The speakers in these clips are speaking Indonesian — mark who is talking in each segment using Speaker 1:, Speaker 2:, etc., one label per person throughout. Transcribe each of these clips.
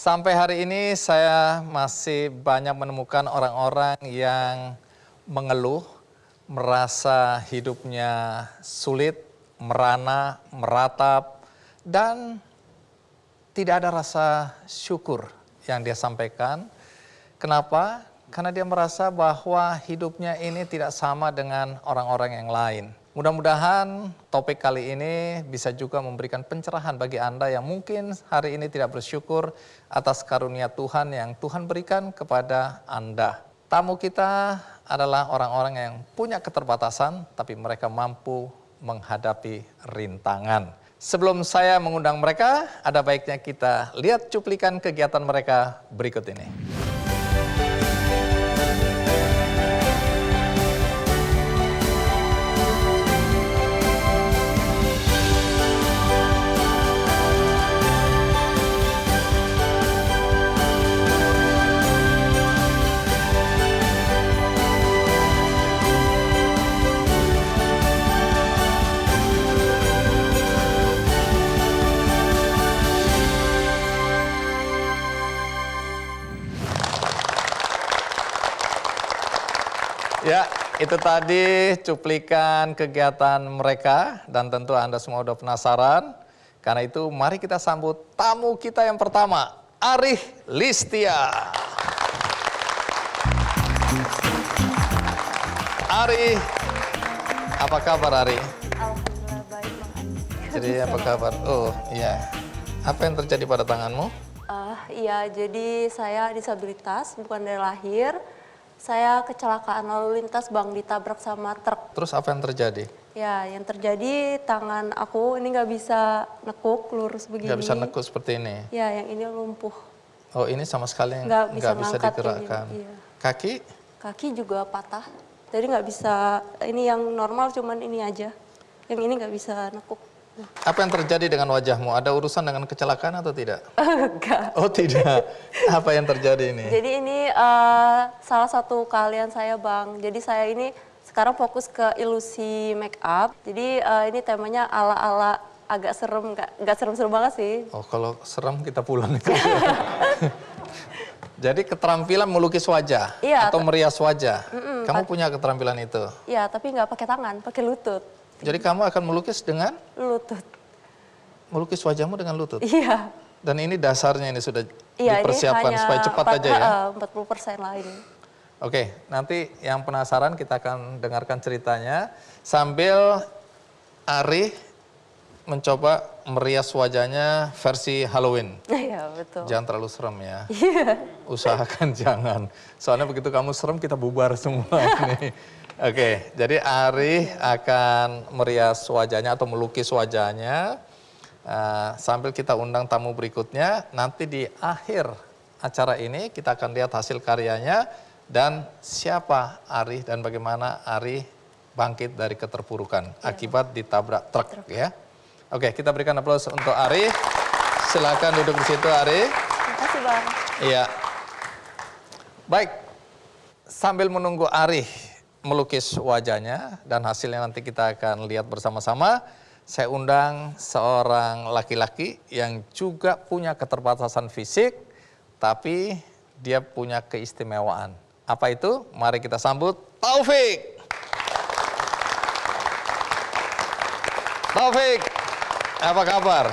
Speaker 1: Sampai hari ini saya masih banyak menemukan orang-orang yang mengeluh, merasa hidupnya sulit, merana, meratap, dan tidak ada rasa syukur yang dia sampaikan. Kenapa? Karena dia merasa bahwa hidupnya ini tidak sama dengan orang-orang yang lain. Mudah-mudahan topik kali ini bisa juga memberikan pencerahan bagi Anda yang mungkin hari ini tidak bersyukur atas karunia Tuhan yang Tuhan berikan kepada Anda. Tamu kita adalah orang-orang yang punya keterbatasan, tapi mereka mampu menghadapi rintangan. Sebelum saya mengundang mereka, ada baiknya kita lihat cuplikan kegiatan mereka berikut ini. Ya, itu tadi cuplikan kegiatan mereka dan tentu Anda semua udah penasaran. Karena itu mari kita sambut tamu kita yang pertama, Arih Listia. Arih, apa kabar Arih?
Speaker 2: Alhamdulillah baik Bang Andi.
Speaker 1: Jadi apa kabar? Oh iya, apa yang terjadi pada tanganmu?
Speaker 2: Iya, jadi saya disabilitas, bukan dari lahir. Saya kecelakaan lalu lintas Bang, ditabrak sama truk.
Speaker 1: Terus apa yang terjadi?
Speaker 2: Ya, yang terjadi tangan aku ini nggak bisa nekuk lurus begini.
Speaker 1: Nggak bisa nekuk seperti ini?
Speaker 2: Ya, yang ini lumpuh.
Speaker 1: Oh ini sama sekali
Speaker 2: Nggak bisa
Speaker 1: bisa
Speaker 2: ngangkat
Speaker 1: digerakkan.
Speaker 2: ini, iya.
Speaker 1: Kaki?
Speaker 2: Kaki juga patah. Jadi nggak bisa, ini yang normal cuman ini aja. Yang ini nggak bisa nekuk.
Speaker 1: Apa yang terjadi dengan wajahmu? Ada urusan dengan kecelakaan atau tidak?
Speaker 2: Enggak.
Speaker 1: Oh tidak. Apa yang terjadi ini?
Speaker 2: Jadi ini salah satu keahlian saya Bang. Jadi saya ini sekarang fokus ke ilusi make up. Jadi ini temanya ala-ala agak serem, nggak serem-serem banget sih.
Speaker 1: Oh kalau serem kita pulang itu. Jadi keterampilan melukis wajah atau merias wajah. Kamu punya keterampilan itu?
Speaker 2: Iya, tapi nggak pakai tangan, pakai lutut.
Speaker 1: Jadi kamu akan melukis dengan?
Speaker 2: Lutut.
Speaker 1: Melukis wajahmu dengan lutut?
Speaker 2: Iya.
Speaker 1: Dan ini dasarnya ini sudah
Speaker 2: Iya,
Speaker 1: dipersiapkan
Speaker 2: ini
Speaker 1: supaya cepat aja ya?
Speaker 2: 40% lah ini.
Speaker 1: Oke, nanti yang penasaran kita akan dengarkan ceritanya sambil Arih mencoba merias wajahnya versi Halloween.
Speaker 2: Iya, betul.
Speaker 1: Jangan terlalu serem ya.
Speaker 2: Iya.
Speaker 1: Usahakan jangan. Soalnya begitu kamu serem kita bubar semua ini. Oke, jadi Arih akan merias wajahnya atau melukis wajahnya. Sambil kita undang tamu berikutnya, nanti di akhir acara ini kita akan lihat hasil karyanya dan siapa Arih dan bagaimana Arih bangkit dari keterpurukan akibat ditabrak truk ya. Oke, kita berikan aplaus untuk Arih. Silakan duduk di situ Arih.
Speaker 2: Terima kasih Bang.
Speaker 1: Iya. Baik, sambil menunggu Arih melukis wajahnya dan hasilnya nanti kita akan lihat bersama-sama. Saya undang seorang laki-laki yang juga punya keterbatasan fisik, tapi dia punya keistimewaan. Apa itu? Mari kita sambut Taufik. Taufik, apa kabar?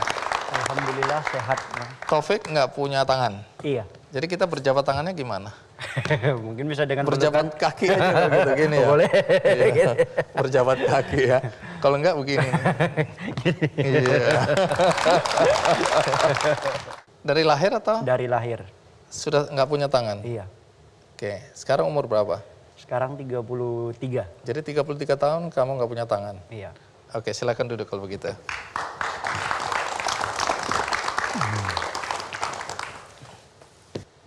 Speaker 3: Alhamdulillah sehat.
Speaker 1: Taufik nggak punya tangan?
Speaker 3: Iya.
Speaker 1: Jadi kita berjabat tangannya gimana?
Speaker 3: Mungkin bisa dengan
Speaker 1: Berjabat kaki aja gitu gini ya.
Speaker 3: Boleh.
Speaker 1: Iya. Berjabat kaki ya. Kalau enggak begini. Iya. Dari lahir atau?
Speaker 3: Dari lahir.
Speaker 1: Sudah nggak punya tangan?
Speaker 3: Iya.
Speaker 1: Oke, sekarang umur berapa?
Speaker 3: Sekarang 33.
Speaker 1: Jadi 33 tahun kamu nggak punya tangan?
Speaker 3: Iya.
Speaker 1: Oke, silakan duduk kalau begitu.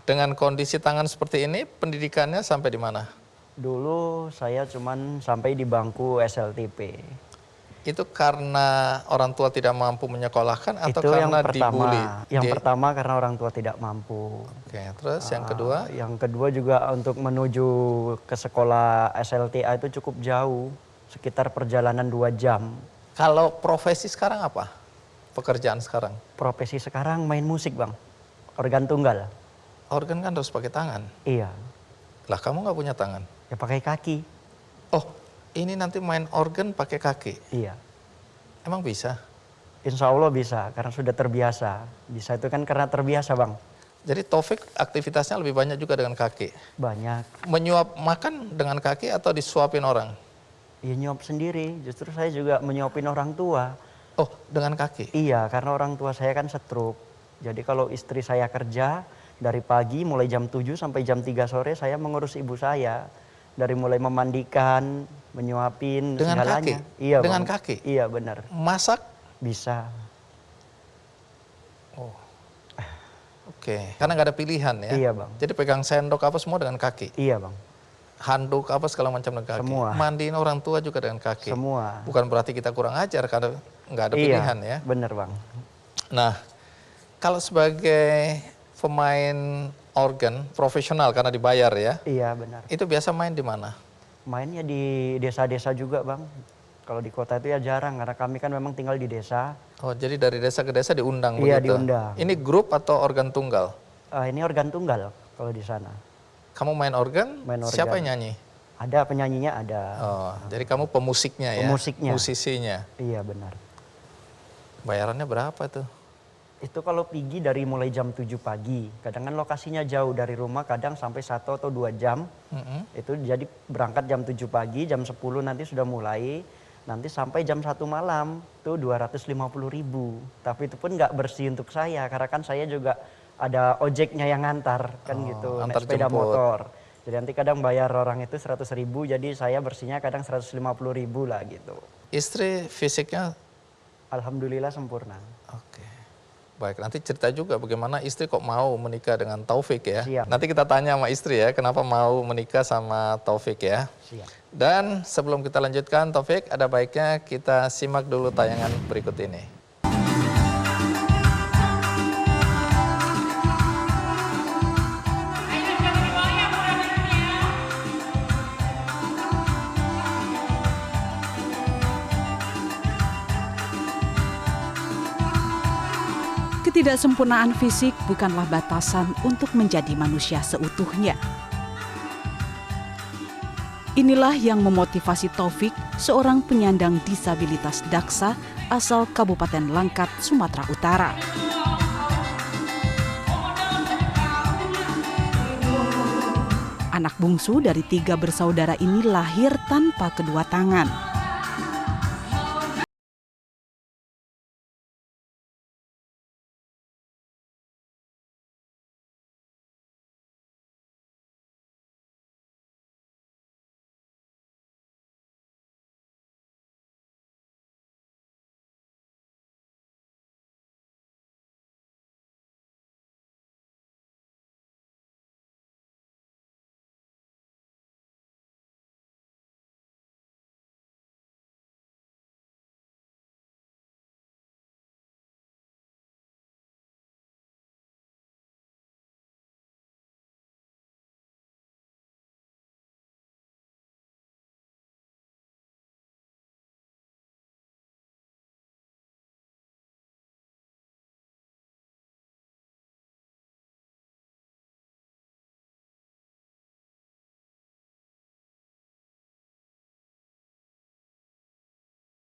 Speaker 1: Dengan kondisi tangan seperti ini, pendidikannya sampai di mana?
Speaker 3: Dulu saya cuman sampai di bangku SLTP.
Speaker 1: Itu karena orang tua tidak mampu menyekolahkan atau
Speaker 3: Itu
Speaker 1: karena
Speaker 3: yang pertama.
Speaker 1: dibully?
Speaker 3: Yang pertama karena orang tua tidak mampu.
Speaker 1: Oke, terus yang kedua?
Speaker 3: Yang kedua juga untuk menuju ke sekolah SLTA itu cukup jauh. Sekitar perjalanan 2 jam.
Speaker 1: Kalau profesi sekarang apa? Pekerjaan sekarang?
Speaker 3: Profesi sekarang main musik Bang. Organ tunggal.
Speaker 1: Organ kan harus pakai tangan.
Speaker 3: Iya.
Speaker 1: Lah kamu nggak punya tangan?
Speaker 3: Ya pakai kaki.
Speaker 1: Oh, ini nanti main organ pakai kaki.
Speaker 3: Iya.
Speaker 1: Emang bisa?
Speaker 3: Insya Allah bisa, karena sudah terbiasa. Bisa itu kan karena terbiasa, Bang.
Speaker 1: Jadi Taufik aktivitasnya lebih banyak juga dengan kaki.
Speaker 3: Banyak.
Speaker 1: Menyuap makan dengan kaki atau disuapin orang?
Speaker 3: Ya nyuap sendiri, justru saya juga menyuapin orang tua.
Speaker 1: Oh, dengan kaki?
Speaker 3: Iya, karena orang tua saya kan stroke. Jadi kalau istri saya kerja, dari pagi mulai jam 7 sampai jam 3 sore saya mengurus ibu saya. Dari mulai memandikan, menyuapin,
Speaker 1: Dengan
Speaker 3: segalanya.
Speaker 1: kaki?
Speaker 3: Iya,
Speaker 1: Dengan
Speaker 3: Bang.
Speaker 1: kaki?
Speaker 3: Iya, benar.
Speaker 1: Masak?
Speaker 3: Bisa.
Speaker 1: Oh, oke. Karena nggak ada pilihan ya?
Speaker 3: Iya, Bang.
Speaker 1: Jadi pegang sendok apa semua dengan kaki?
Speaker 3: Iya, Bang.
Speaker 1: Handuk apa segala macam dengan kaki?
Speaker 3: Semua.
Speaker 1: Mandiin orang tua juga dengan kaki?
Speaker 3: Semua.
Speaker 1: Bukan berarti kita kurang ajar karena nggak ada
Speaker 3: Iya,
Speaker 1: pilihan ya?
Speaker 3: benar, Bang.
Speaker 1: Nah, kalau sebagai pemain organ profesional karena dibayar ya,
Speaker 3: Iya, benar.
Speaker 1: itu biasa main di mana?
Speaker 3: Mainnya di desa-desa juga, Bang. Kalau di kota itu ya jarang, karena kami kan memang tinggal di desa.
Speaker 1: Oh, jadi dari desa ke desa diundang
Speaker 3: Iya,
Speaker 1: begitu?
Speaker 3: diundang.
Speaker 1: Ini grup atau organ tunggal?
Speaker 3: Ini organ tunggal kalau di sana.
Speaker 1: Kamu main organ,
Speaker 3: Main organ.
Speaker 1: siapa yang nyanyi?
Speaker 3: Ada penyanyinya, ada.
Speaker 1: Oh, jadi kamu pemusiknya ya?
Speaker 3: Pemusiknya.
Speaker 1: Musisinya.
Speaker 3: Iya, benar.
Speaker 1: Bayarannya berapa tuh?
Speaker 3: Itu kalau pergi dari mulai jam 7 pagi. Kadang kan lokasinya jauh dari rumah, kadang sampai 1 atau 2 jam.
Speaker 1: Mm-mm.
Speaker 3: Itu jadi berangkat jam 7 pagi, jam 10 nanti sudah mulai. Nanti sampai jam 1 malam, itu 250.000. Tapi itu pun nggak bersih untuk saya, karena kan saya juga ada ojeknya yang ngantar, kan gitu, naik
Speaker 1: antar
Speaker 3: sepeda
Speaker 1: jemput.
Speaker 3: motor. Jadi nanti kadang bayar orang itu 100.000, jadi saya bersihnya kadang 150.000 lah gitu.
Speaker 1: Istri fisiknya?
Speaker 3: Alhamdulillah sempurna.
Speaker 1: Oke. Baik, nanti cerita juga bagaimana istri kok mau menikah dengan Taufik ya.
Speaker 3: Siap.
Speaker 1: Nanti kita tanya sama istri ya, kenapa mau menikah sama Taufik ya.
Speaker 3: Siap.
Speaker 1: Dan sebelum kita lanjutkan Taufik, ada baiknya kita simak dulu tayangan berikut ini.
Speaker 4: Ketidaksempurnaan fisik bukanlah batasan untuk menjadi manusia seutuhnya. Inilah yang memotivasi Taufik, seorang penyandang disabilitas daksa asal Kabupaten Langkat, Sumatera Utara. Anak bungsu dari 3 bersaudara ini lahir tanpa kedua tangan.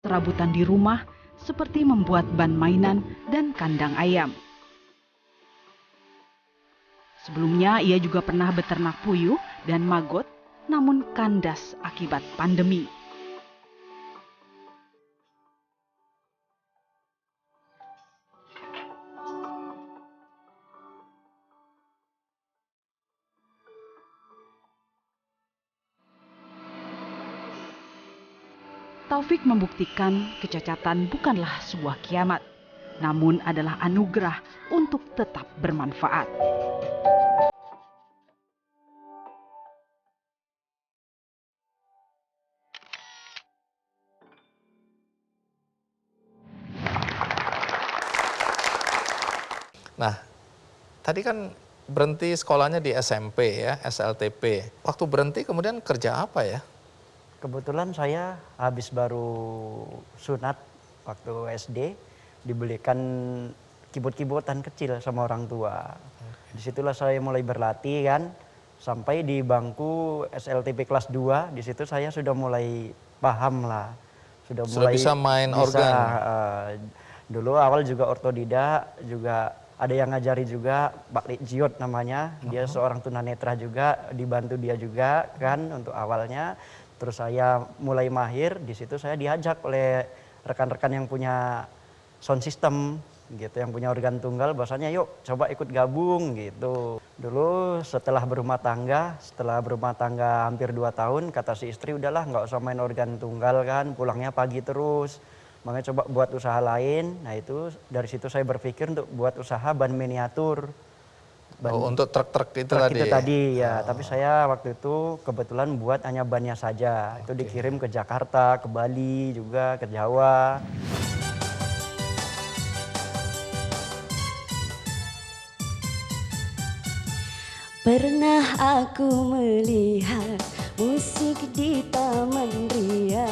Speaker 4: Serabutan di rumah seperti membuat ban mainan dan kandang ayam. Sebelumnya ia juga pernah beternak puyuh dan magot, namun kandas akibat pandemi. Taufik membuktikan kecacatan bukanlah sebuah kiamat, namun adalah anugerah untuk tetap bermanfaat.
Speaker 1: Nah, tadi kan berhenti sekolahnya di SMP ya, SLTP. Waktu berhenti kemudian kerja apa ya?
Speaker 3: Kebetulan saya habis baru sunat waktu SD, dibelikan kibot-kibotan kecil sama orang tua. Disitulah saya mulai berlatih kan, sampai di bangku SLTP kelas 2, di situ saya sudah mulai paham lah. Sudah mulai
Speaker 1: bisa main organ.
Speaker 3: Dulu awal juga otodidak, juga ada yang ngajari juga, Pak Lik Jiot namanya. Dia seorang tunanetra juga, dibantu dia juga kan untuk awalnya. Terus saya mulai mahir, di situ saya diajak oleh rekan-rekan yang punya sound system gitu, yang punya organ tunggal, bahwasanya yuk coba ikut gabung gitu. Dulu setelah berumah tangga hampir 2 tahun, kata si istri udahlah nggak usah main organ tunggal kan, pulangnya pagi terus. Makanya coba buat usaha lain. Nah itu dari situ saya berpikir untuk buat usaha ban miniatur.
Speaker 1: Untuk truk-truk itu
Speaker 3: Truk
Speaker 1: tadi.
Speaker 3: itu tadi ya, tapi saya waktu itu kebetulan buat hanya bannya saja. Itu dikirim ke Jakarta, ke Bali juga, ke Jawa.
Speaker 5: Pernah aku melihat musik di taman ria,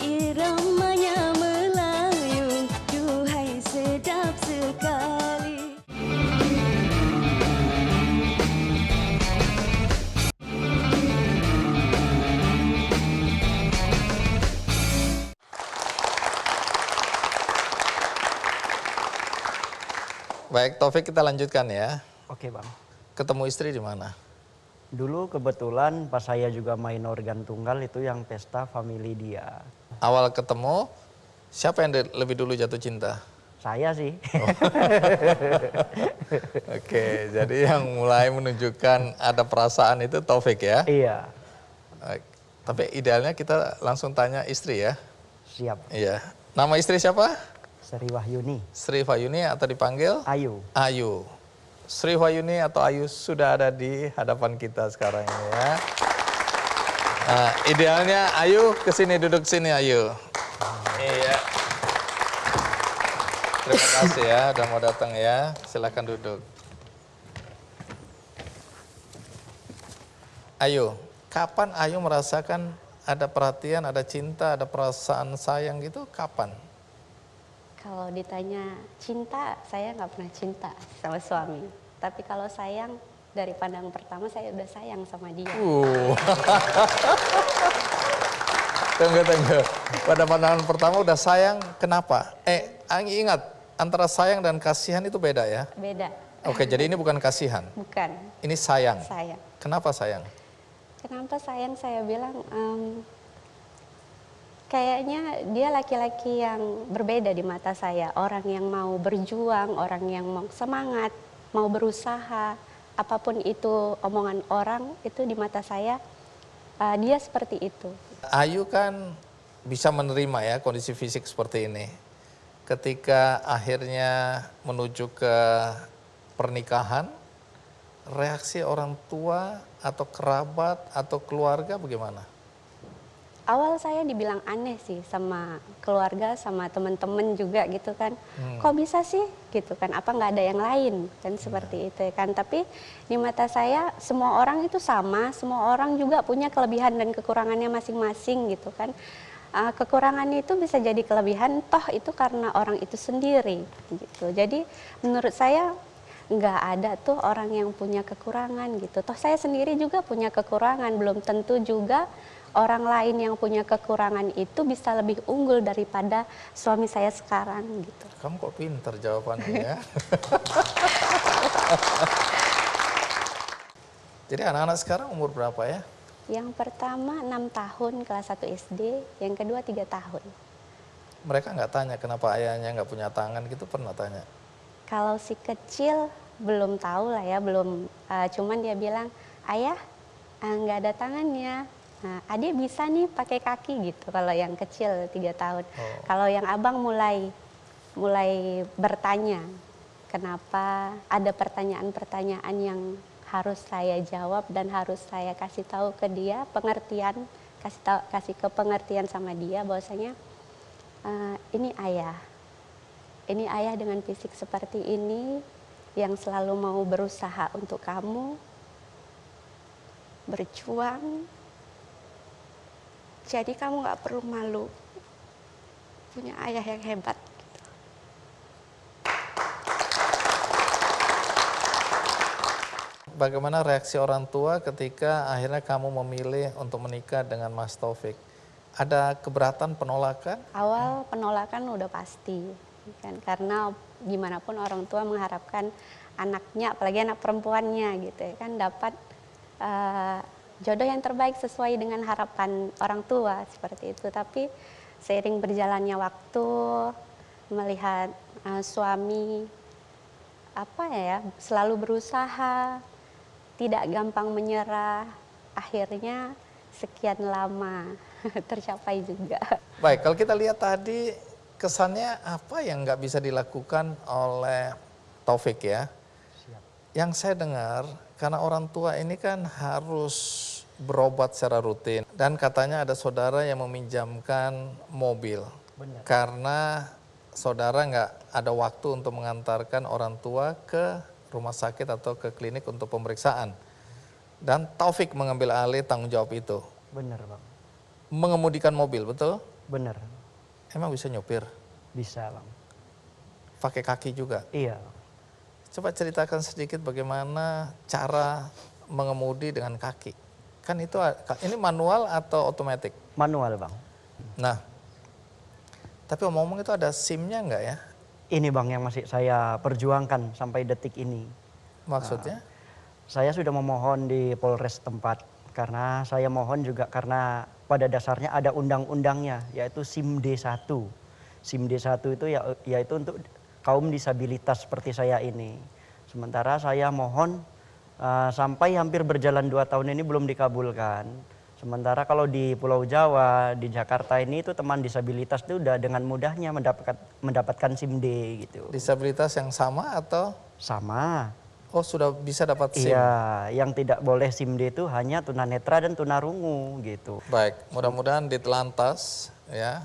Speaker 5: iramanya Melayu, duhai sedap sekali.
Speaker 1: Baik, Taufik, kita lanjutkan ya.
Speaker 3: Oke bang.
Speaker 1: Ketemu istri di mana?
Speaker 3: Dulu kebetulan pas saya juga main organ tunggal itu yang pesta family dia.
Speaker 1: Awal ketemu, siapa yang lebih dulu jatuh cinta?
Speaker 3: Saya sih.
Speaker 1: Oke, jadi yang mulai menunjukkan ada perasaan itu Taufik ya?
Speaker 3: Iya,
Speaker 1: Baik. Tapi idealnya kita langsung tanya istri ya?
Speaker 3: siap.
Speaker 1: Iya. Nama istri siapa?
Speaker 3: Sri Wahyuni.
Speaker 1: Sri Wahyuni atau dipanggil?
Speaker 3: Ayu.
Speaker 1: Ayu. Sri Wahyuni atau Ayu sudah ada di hadapan kita sekarang ini ya. Nah, idealnya Ayu kesini, duduk sini Ayu. Iya. Terima kasih ya udah mau datang ya. Silakan duduk. Ayu, kapan Ayu merasakan ada perhatian, ada cinta, ada perasaan sayang gitu? Kapan?
Speaker 5: Kalau ditanya cinta, saya nggak pernah cinta sama suami. Tapi kalau sayang, dari pandang pertama saya udah sayang sama dia.
Speaker 1: Tunggu. Pada pandangan pertama udah sayang, kenapa? Ingat, antara sayang dan kasihan itu beda ya?
Speaker 5: Beda.
Speaker 1: Oke, jadi ini bukan kasihan,
Speaker 5: Bukan,
Speaker 1: ini sayang.
Speaker 5: sayang.
Speaker 1: Kenapa sayang?
Speaker 5: Kenapa sayang? Saya bilang, kayaknya dia laki-laki yang berbeda di mata saya. Orang yang mau berjuang, orang yang mau semangat, mau berusaha. Apapun itu omongan orang, itu di mata saya, dia seperti itu.
Speaker 1: Ayu kan bisa menerima ya kondisi fisik seperti ini. Ketika akhirnya menuju ke pernikahan, reaksi orang tua atau kerabat atau keluarga bagaimana?
Speaker 5: Awal saya dibilang aneh sih sama keluarga, sama teman-teman juga gitu kan. Kok bisa sih gitu kan, apa nggak ada yang lain kan seperti itu kan. Tapi di mata saya semua orang itu sama, semua orang juga punya kelebihan dan kekurangannya masing-masing gitu kan. Kekurangannya itu bisa jadi kelebihan, toh itu karena orang itu sendiri gitu. Jadi menurut saya nggak ada tuh orang yang punya kekurangan gitu. Toh saya sendiri juga punya kekurangan, belum tentu juga orang lain yang punya kekurangan itu bisa lebih unggul daripada suami saya sekarang gitu.
Speaker 1: Kamu kok pinter jawabannya ya? Jadi anak-anak sekarang umur berapa ya?
Speaker 5: Yang pertama 6 tahun kelas 1 SD, yang kedua 3 tahun.
Speaker 1: Mereka nggak tanya kenapa ayahnya nggak punya tangan gitu, pernah tanya?
Speaker 5: Kalau si kecil belum tahu lah ya, belum, cuman dia bilang, ayah nggak ada tangannya. Nah, adik bisa nih pakai kaki gitu kalau yang kecil 3 tahun. Kalau yang abang mulai bertanya, kenapa ada pertanyaan-pertanyaan yang harus saya jawab dan harus saya kasih tahu ke dia, pengertian, kasih ke pengertian sama dia bahwasanya ini ayah dengan fisik seperti ini yang selalu mau berusaha untuk kamu, berjuang. Jadi kamu nggak perlu malu, punya ayah yang hebat. Gitu.
Speaker 1: bagaimana reaksi orang tua ketika akhirnya kamu memilih untuk menikah dengan Mas Taufik? Ada keberatan, penolakan?
Speaker 5: Awal penolakan udah pasti, kan? Karena gimana pun orang tua mengharapkan anaknya, apalagi anak perempuannya gitu ya, kan dapat jodoh yang terbaik sesuai dengan harapan orang tua seperti itu. Tapi seiring berjalannya waktu, melihat suami selalu berusaha, tidak gampang menyerah, akhirnya sekian lama tercapai juga.
Speaker 1: Baik, kalau kita lihat tadi kesannya apa yang nggak bisa dilakukan oleh Taufik ya? Yang saya dengar, karena orang tua ini kan harus berobat secara rutin. Dan katanya ada saudara yang meminjamkan mobil.
Speaker 3: Benar.
Speaker 1: Karena saudara nggak ada waktu untuk mengantarkan orang tua ke rumah sakit atau ke klinik untuk pemeriksaan. Dan Taufik mengambil alih tanggung jawab itu.
Speaker 3: Benar Bang,
Speaker 1: Mengemudikan mobil, betul?
Speaker 3: benar.
Speaker 1: Emang bisa nyopir?
Speaker 3: Bisa Bang.
Speaker 1: Pakai kaki juga?
Speaker 3: Iya.
Speaker 1: Coba ceritakan sedikit bagaimana cara mengemudi dengan kaki. Kan itu, ini manual atau otomatis?
Speaker 3: Manual Bang.
Speaker 1: Nah, tapi omong-omong itu ada SIM-nya enggak ya?
Speaker 3: Ini Bang yang masih saya perjuangkan sampai detik ini.
Speaker 1: Maksudnya?
Speaker 3: Saya sudah memohon di Polres tempat karena saya mohon juga karena pada dasarnya ada undang-undangnya yaitu SIM D1. SIM D1 itu yaitu untuk kaum disabilitas seperti saya ini. Sementara saya mohon sampai hampir berjalan 2 tahun ini belum dikabulkan. Sementara kalau di Pulau Jawa, di Jakarta ini itu teman disabilitas itu udah dengan mudahnya mendapatkan SIM D gitu.
Speaker 1: Disabilitas yang sama atau?
Speaker 3: Sama.
Speaker 1: Oh, sudah bisa dapat SIM?
Speaker 3: Iya, yang tidak boleh SIM D itu hanya tunanetra dan tunarungu gitu.
Speaker 1: Baik, mudah-mudahan di Telantas ya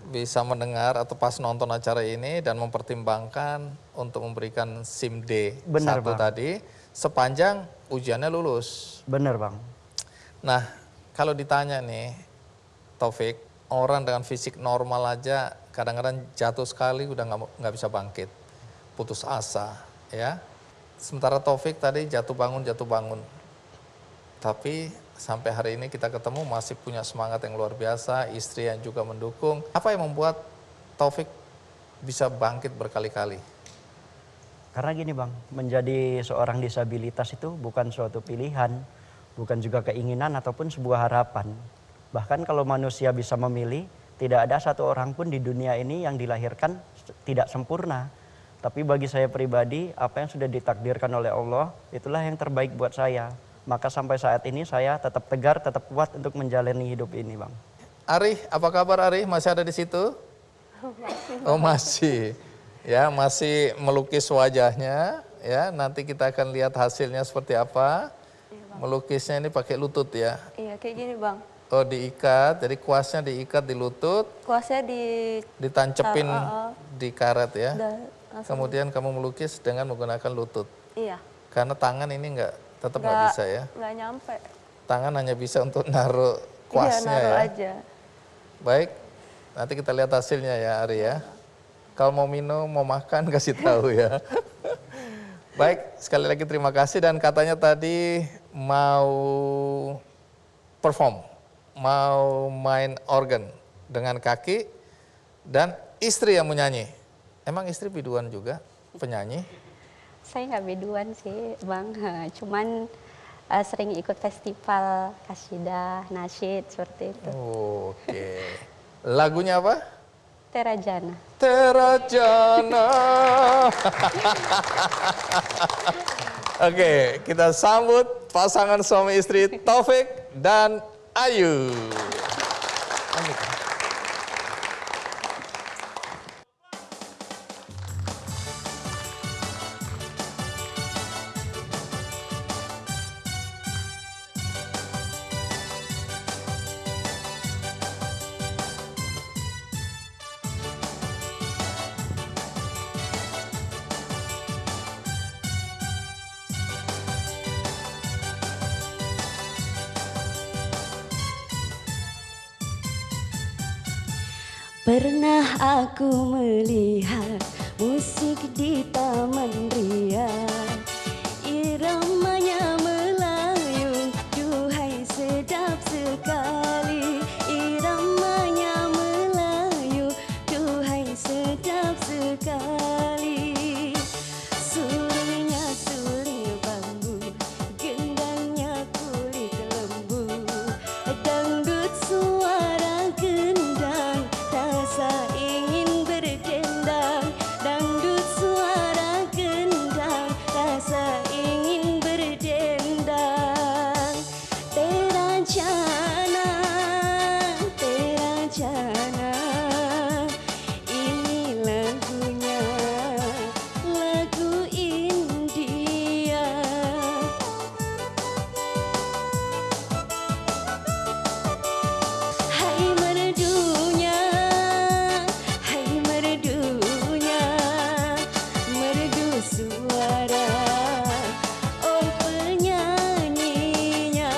Speaker 1: bisa mendengar atau pas nonton acara ini dan mempertimbangkan untuk memberikan SIM D
Speaker 3: Benar,
Speaker 1: satu
Speaker 3: Bang.
Speaker 1: tadi sepanjang ujiannya lulus.
Speaker 3: Benar Bang.
Speaker 1: Nah, kalau ditanya nih Taufik, orang dengan fisik normal aja kadang-kadang jatuh sekali udah nggak bisa bangkit, putus asa ya. Sementara Taufik tadi jatuh bangun. Tapi sampai hari ini kita ketemu masih punya semangat yang luar biasa, istri yang juga mendukung. Apa yang membuat Taufik bisa bangkit berkali-kali?
Speaker 3: Karena gini Bang, menjadi seorang disabilitas itu bukan suatu pilihan, bukan juga keinginan ataupun sebuah harapan. Bahkan kalau manusia bisa memilih, tidak ada satu orang pun di dunia ini yang dilahirkan tidak sempurna. Tapi bagi saya pribadi, apa yang sudah ditakdirkan oleh Allah, itulah yang terbaik buat saya. Maka sampai saat ini saya tetap tegar, tetap kuat untuk menjalani hidup ini Bang.
Speaker 1: Ari, apa kabar Ari? Masih ada di situ? Masih. Oh masih. Ya, masih melukis wajahnya. Ya, nanti kita akan lihat hasilnya seperti apa. Melukisnya ini pakai lutut ya?
Speaker 2: Iya, kayak gini Bang.
Speaker 1: Oh, diikat, jadi kuasnya diikat di lutut,
Speaker 2: Kuasnya
Speaker 1: ditancepin di karet ya.
Speaker 2: langsung.
Speaker 1: Kemudian kamu melukis dengan menggunakan lutut.
Speaker 2: Iya,
Speaker 1: Karena tangan ini tetap nggak bisa ya.
Speaker 2: nggak nyampe.
Speaker 1: Tangan hanya bisa untuk naruh kuasnya
Speaker 2: Iya, naruh
Speaker 1: ya.
Speaker 2: aja.
Speaker 1: Baik, nanti kita lihat hasilnya ya Ari ya. Kalau mau minum, mau makan kasih tahu ya. Baik, sekali lagi terima kasih dan katanya tadi mau perform, mau main organ dengan kaki dan istri yang menyanyi. Emang istri biduan juga penyanyi?
Speaker 5: Saya nggak biduan sih Bang, cuman sering ikut festival kasidah, nasyid seperti itu.
Speaker 1: Oke. Lagunya apa?
Speaker 5: Terajana.
Speaker 1: Terajana. Oke, kita sambut pasangan suami istri Taufik dan Ayu.
Speaker 6: Pernah aku melihat musik di taman ria, Iramanya Melayu, duhai sedap sekali. Iramanya Melayu, duhai sedap sekali. Sulinya suli bambu, gendangnya kulit lembu. Dangdut suara gendang, rasa ingin berdendang. Dangdut suara gendang, rasa ingin berdendang. Terajana, terajana, ini lagunya, lagu India. Hai merdunya, hai merdunya, merdu suara. Oh penyanyinya,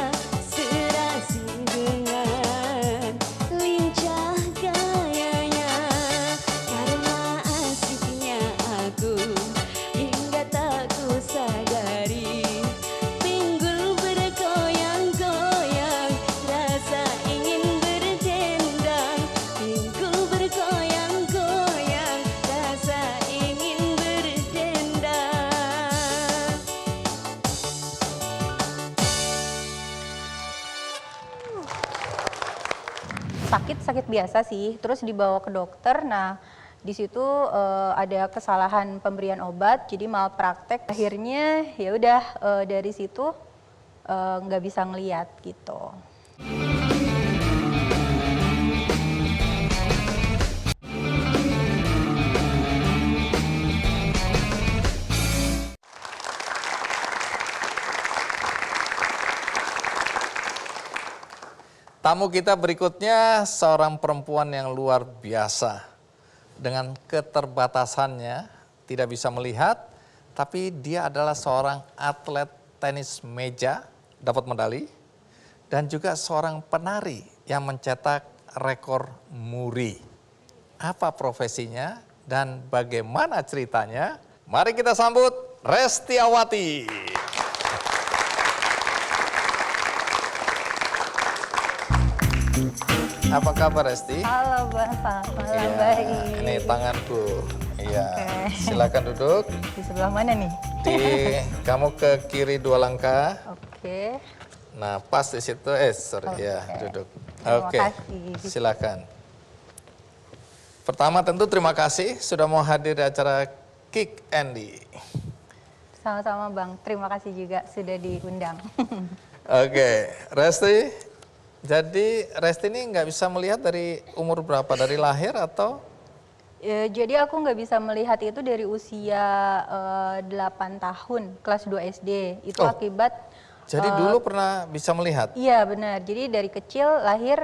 Speaker 6: serasi dengan lincah gayanya. Karena asiknya aku, hingga tak ku sadari. Pinggul bergoyang-goyang, rasa ingin berdendang. Pinggul bergoyang-goyang, rasa ingin berdendang.
Speaker 7: Sakit biasa sih, terus dibawa ke dokter. Nah, di situ ada kesalahan pemberian obat, jadi malpraktek. Akhirnya ya udah dari situ nggak bisa ngeliat gitu.
Speaker 1: Tamu kita berikutnya seorang perempuan yang luar biasa. Dengan keterbatasannya, tidak bisa melihat, tapi dia adalah seorang atlet tenis meja, dapat medali, dan juga seorang penari yang mencetak rekor muri. Apa profesinya dan bagaimana ceritanya? Mari kita sambut Restiawati. Apa kabar Resti?
Speaker 7: Halo Bang, malam
Speaker 1: Iya,
Speaker 7: baik.
Speaker 1: ini tanganku. Iya,
Speaker 7: Oke.
Speaker 1: silakan duduk.
Speaker 7: Di sebelah mana nih?
Speaker 1: Kamu ke kiri 2 langkah.
Speaker 7: Oke.
Speaker 1: Nah, pas di situ. Sorry ya, duduk.
Speaker 7: Terima
Speaker 1: Oke,
Speaker 7: kasih.
Speaker 1: silakan. Pertama tentu terima kasih sudah mau hadir di acara Kick Andy.
Speaker 7: Sama-sama Bang, terima kasih juga sudah diundang.
Speaker 1: Oke, Resti. Jadi Resti ini nggak bisa melihat dari umur berapa? Dari lahir atau?
Speaker 7: Jadi aku nggak bisa melihat itu dari usia 8 tahun, kelas 2 SD. Itu
Speaker 1: Oh.
Speaker 7: akibat
Speaker 1: Jadi dulu pernah bisa melihat?
Speaker 7: iya benar. Jadi dari kecil lahir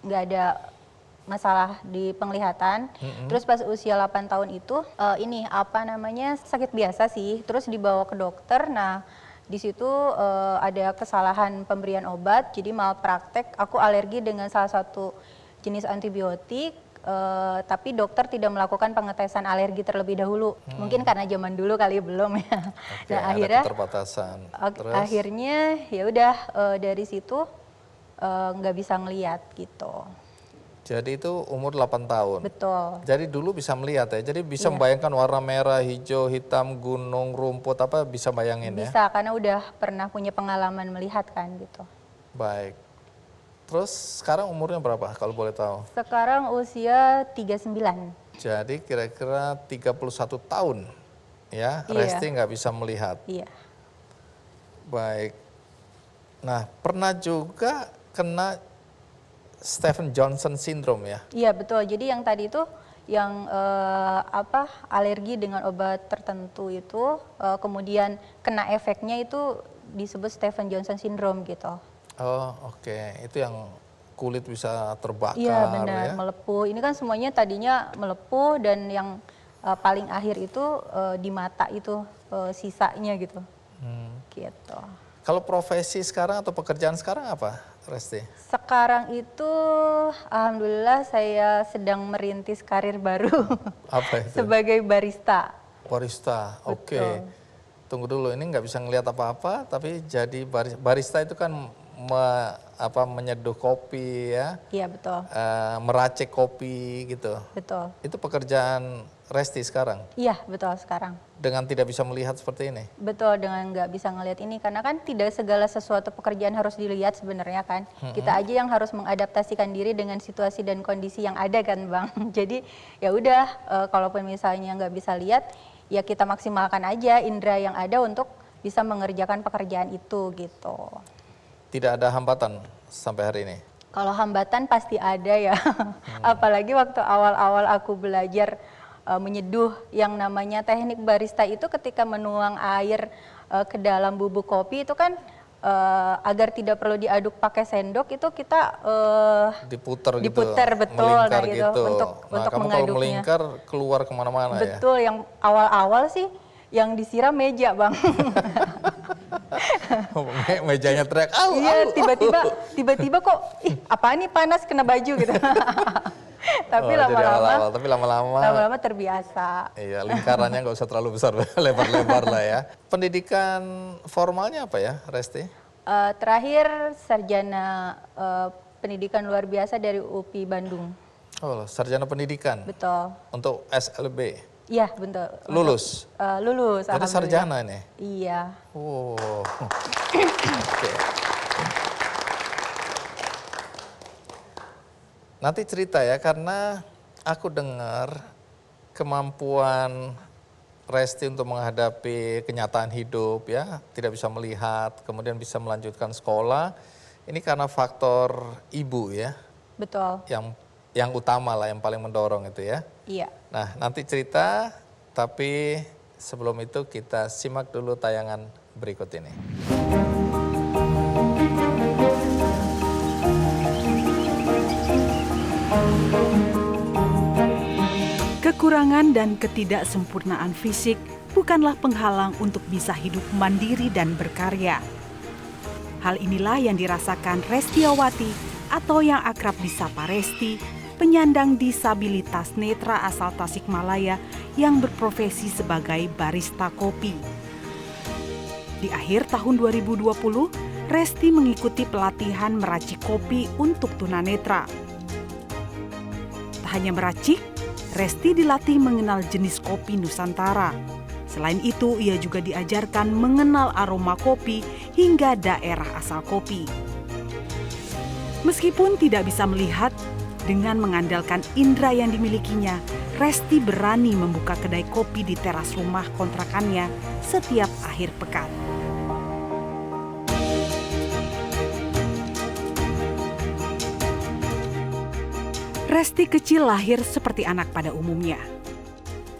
Speaker 7: nggak ada masalah di penglihatan. Terus pas usia 8 tahun itu ini apa namanya sakit biasa sih. Terus dibawa ke dokter. Nah di situ ada kesalahan pemberian obat. Jadi malpraktek. Aku alergi dengan salah satu jenis antibiotik. Tapi dokter tidak melakukan pengetesan alergi terlebih dahulu. Mungkin karena zaman dulu kali belum ya.
Speaker 1: Oke,
Speaker 7: Nah
Speaker 1: ada
Speaker 7: akhirnya
Speaker 1: keterbatasan. Terus?
Speaker 7: akhirnya ya udah dari situ nggak bisa ngeliat gitu.
Speaker 1: Jadi itu umur 8 tahun.
Speaker 7: Betul.
Speaker 1: Jadi dulu bisa melihat ya. Jadi bisa
Speaker 7: Iya.
Speaker 1: membayangkan warna merah, hijau, hitam, gunung, rumput apa bisa bayangin ya.
Speaker 7: Bisa karena udah pernah punya pengalaman melihat kan gitu.
Speaker 1: Baik. Terus sekarang umurnya berapa kalau boleh tahu?
Speaker 7: Sekarang usia 39.
Speaker 1: Jadi kira-kira 31 tahun ya.
Speaker 7: Iya.
Speaker 1: Resti nggak bisa melihat.
Speaker 7: Iya.
Speaker 1: Baik. Nah pernah juga kena Stephen Johnson syndrome ya?
Speaker 7: Iya betul. Jadi yang tadi itu yang alergi dengan obat tertentu itu kemudian kena efeknya itu disebut Stephen Johnson syndrome gitu.
Speaker 1: Oh oke. Itu yang kulit bisa terbakar
Speaker 7: Iya benar,
Speaker 1: ya?
Speaker 7: melepuh. Ini kan semuanya tadinya melepuh dan yang paling akhir itu di mata itu sisanya gitu. Gitu.
Speaker 1: Kalau profesi sekarang atau pekerjaan sekarang apa, Resti?
Speaker 7: Sekarang itu alhamdulillah saya sedang merintis karir baru
Speaker 1: Apa itu?
Speaker 7: sebagai barista.
Speaker 1: Barista, oke.
Speaker 7: Betul.
Speaker 1: tunggu dulu, ini nggak bisa ngelihat apa-apa, tapi jadi barista itu kan menyeduh kopi ya,
Speaker 7: Iya betul,
Speaker 1: meracik kopi gitu.
Speaker 7: betul.
Speaker 1: Itu pekerjaan Resti sekarang
Speaker 7: Iya betul sekarang.
Speaker 1: dengan tidak bisa melihat seperti ini.
Speaker 7: Betul, dengan nggak bisa ngelihat ini, karena kan tidak segala sesuatu pekerjaan harus dilihat sebenarnya kan. Kita aja yang harus mengadaptasikan diri dengan situasi dan kondisi yang ada kan Bang. Jadi ya udah, kalaupun misalnya nggak bisa lihat, ya kita maksimalkan aja indera yang ada untuk bisa mengerjakan pekerjaan itu gitu.
Speaker 1: Tidak ada hambatan sampai hari ini.
Speaker 7: Kalau hambatan pasti ada ya, apalagi waktu awal-awal aku belajar menyeduh yang namanya teknik barista itu ketika menuang air ke dalam bubuk kopi itu kan agar tidak perlu diaduk pakai sendok itu kita
Speaker 1: Diputer gitu,
Speaker 7: diputer, betul,
Speaker 1: melingkar
Speaker 7: nah gitu,
Speaker 1: gitu.
Speaker 7: untuk
Speaker 1: Kamu kalau
Speaker 7: mengaduknya.
Speaker 1: melingkar keluar kemana-mana ya.
Speaker 7: Betul, yang awal-awal sih yang disiram meja Bang.
Speaker 1: Mejanya teriak,
Speaker 7: Iya, tiba-tiba kok, apaan nih panas kena baju gitu. Tapi
Speaker 1: jadi
Speaker 7: lama-lama
Speaker 1: awal-awal, tapi lama-lama
Speaker 7: terbiasa.
Speaker 1: iya, lingkarannya nggak usah terlalu besar, lebar-lebar lah ya. Pendidikan formalnya apa ya, Resti?
Speaker 7: Terakhir sarjana pendidikan luar biasa dari UPI Bandung.
Speaker 1: Oh, sarjana pendidikan
Speaker 7: Betul.
Speaker 1: untuk SLB.
Speaker 7: Iya, betul.
Speaker 1: Lulus.
Speaker 7: Lulus.
Speaker 1: Jadi
Speaker 7: alhamdulillah.
Speaker 1: sarjana ini.
Speaker 7: Iya.
Speaker 1: Oh. Oke. Nanti cerita ya, karena aku dengar kemampuan Resti untuk menghadapi kenyataan hidup ya, tidak bisa melihat, kemudian bisa melanjutkan sekolah. Ini karena faktor ibu ya,
Speaker 7: Betul.
Speaker 1: yang utama lah, yang paling mendorong itu ya.
Speaker 7: Iya.
Speaker 1: Nah, nanti cerita, tapi sebelum itu kita simak dulu tayangan berikut ini.
Speaker 4: Kekurangan dan ketidaksempurnaan fisik bukanlah penghalang untuk bisa hidup mandiri dan berkarya. Hal inilah yang dirasakan Restiawati atau yang akrab disapa Resti, penyandang disabilitas netra asal Tasikmalaya yang berprofesi sebagai barista kopi. Di akhir tahun 2020, Resti mengikuti pelatihan meracik kopi untuk tunanetra. Tak hanya meracik, Resti dilatih mengenal jenis kopi Nusantara. Selain itu, ia juga diajarkan mengenal aroma kopi hingga daerah asal kopi. Meskipun tidak bisa melihat, dengan mengandalkan indera yang dimilikinya, Resti berani membuka kedai kopi di teras rumah kontrakannya setiap akhir pekan. Resti kecil lahir seperti anak pada umumnya.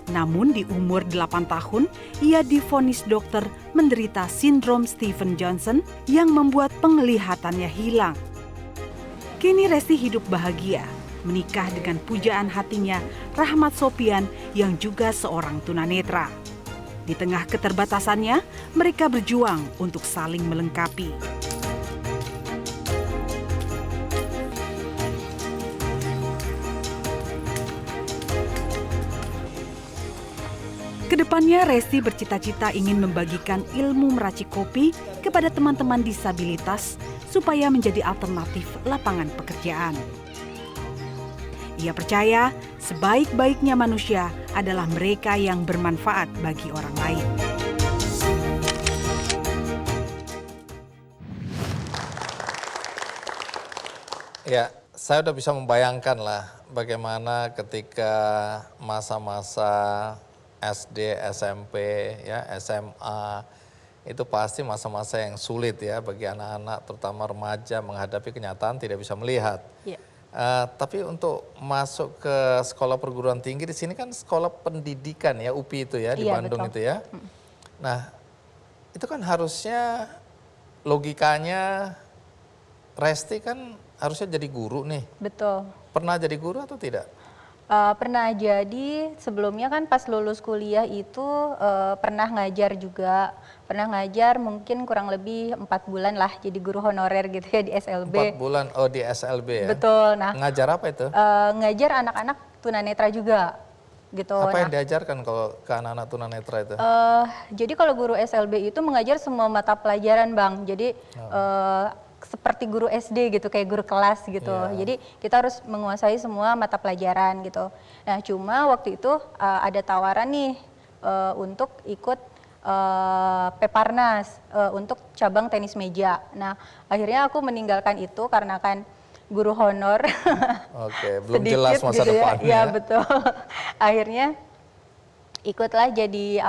Speaker 4: Namun di umur 8 tahun, ia divonis dokter menderita sindrom Stephen Johnson yang membuat penglihatannya hilang. Kini Resti hidup bahagia, menikah dengan pujaan hatinya Rahmat Sopian yang juga seorang tunanetra. Di tengah keterbatasannya, mereka berjuang untuk saling melengkapi. Kedepannya Resti bercita-cita ingin membagikan ilmu meracik kopi kepada teman-teman disabilitas supaya menjadi alternatif lapangan pekerjaan. Ia percaya sebaik-baiknya manusia adalah mereka yang bermanfaat bagi orang lain.
Speaker 1: Ya, saya udah bisa membayangkan lah bagaimana ketika masa-masa SD, SMP, ya, SMA, itu pasti masa-masa yang sulit ya bagi anak-anak, terutama remaja menghadapi kenyataan tidak bisa melihat.
Speaker 7: Iya.
Speaker 1: Tapi untuk masuk ke sekolah perguruan tinggi di sini kan sekolah pendidikan ya, UPI itu ya, di
Speaker 7: Iya,
Speaker 1: Bandung
Speaker 7: betul.
Speaker 1: itu ya. Nah, itu kan harusnya logikanya Resti kan harusnya jadi guru nih.
Speaker 7: Betul.
Speaker 1: Pernah jadi guru atau tidak?
Speaker 7: Pernah, jadi sebelumnya kan pas lulus kuliah itu pernah ngajar juga. Pernah ngajar mungkin kurang lebih 4 bulan lah jadi guru honorer gitu ya di SLB.
Speaker 1: 4 bulan, di SLB ya?
Speaker 7: Betul, nah
Speaker 1: Ngajar apa itu?
Speaker 7: ngajar anak-anak tunanetra juga. gitu.
Speaker 1: Apa yang
Speaker 7: Nah,
Speaker 1: diajarkan kalau ke anak-anak tunanetra itu?
Speaker 7: jadi kalau guru SLB itu mengajar semua mata pelajaran, Bang. Jadi seperti guru SD gitu, kayak guru kelas gitu.
Speaker 1: Iya.
Speaker 7: Jadi kita harus menguasai semua mata pelajaran gitu. Nah, cuma waktu itu ada tawaran nih untuk ikut Peparnas untuk cabang tenis meja. Nah, akhirnya aku meninggalkan itu karena kan guru honor.
Speaker 1: Oke, belum
Speaker 7: sedikit
Speaker 1: jelas masa
Speaker 7: gitu ya.
Speaker 1: depannya.
Speaker 7: Iya, betul. Akhirnya ikutlah jadi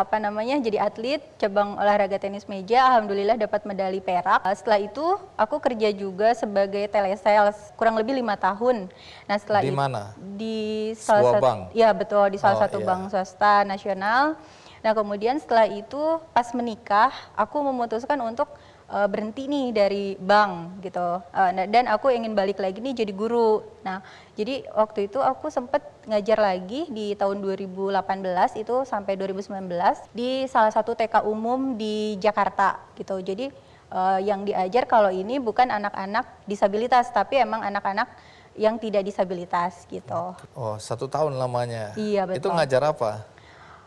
Speaker 7: jadi atlet cabang olahraga tenis meja. Alhamdulillah dapat medali perak. Setelah itu aku kerja juga sebagai telesales kurang lebih 5 tahun. Nah, setelah
Speaker 1: Di
Speaker 7: itu
Speaker 1: mana?
Speaker 7: di
Speaker 1: Sebuah
Speaker 7: salah
Speaker 1: bank?
Speaker 7: ya betul, di salah
Speaker 1: Oh,
Speaker 7: satu
Speaker 1: iya.
Speaker 7: bank swasta nasional. Nah, kemudian setelah itu pas menikah aku memutuskan untuk berhenti nih dari bank gitu. Dan aku ingin balik lagi nih jadi guru. Nah, jadi waktu itu aku sempat ngajar lagi di tahun 2018 itu sampai 2019 di salah satu TK umum di Jakarta gitu. Jadi yang diajar kalau ini bukan anak-anak disabilitas, tapi emang anak-anak yang tidak disabilitas gitu.
Speaker 1: Oh, 1 tahun lamanya.
Speaker 7: Iya,
Speaker 1: Itu
Speaker 7: betul.
Speaker 1: ngajar apa?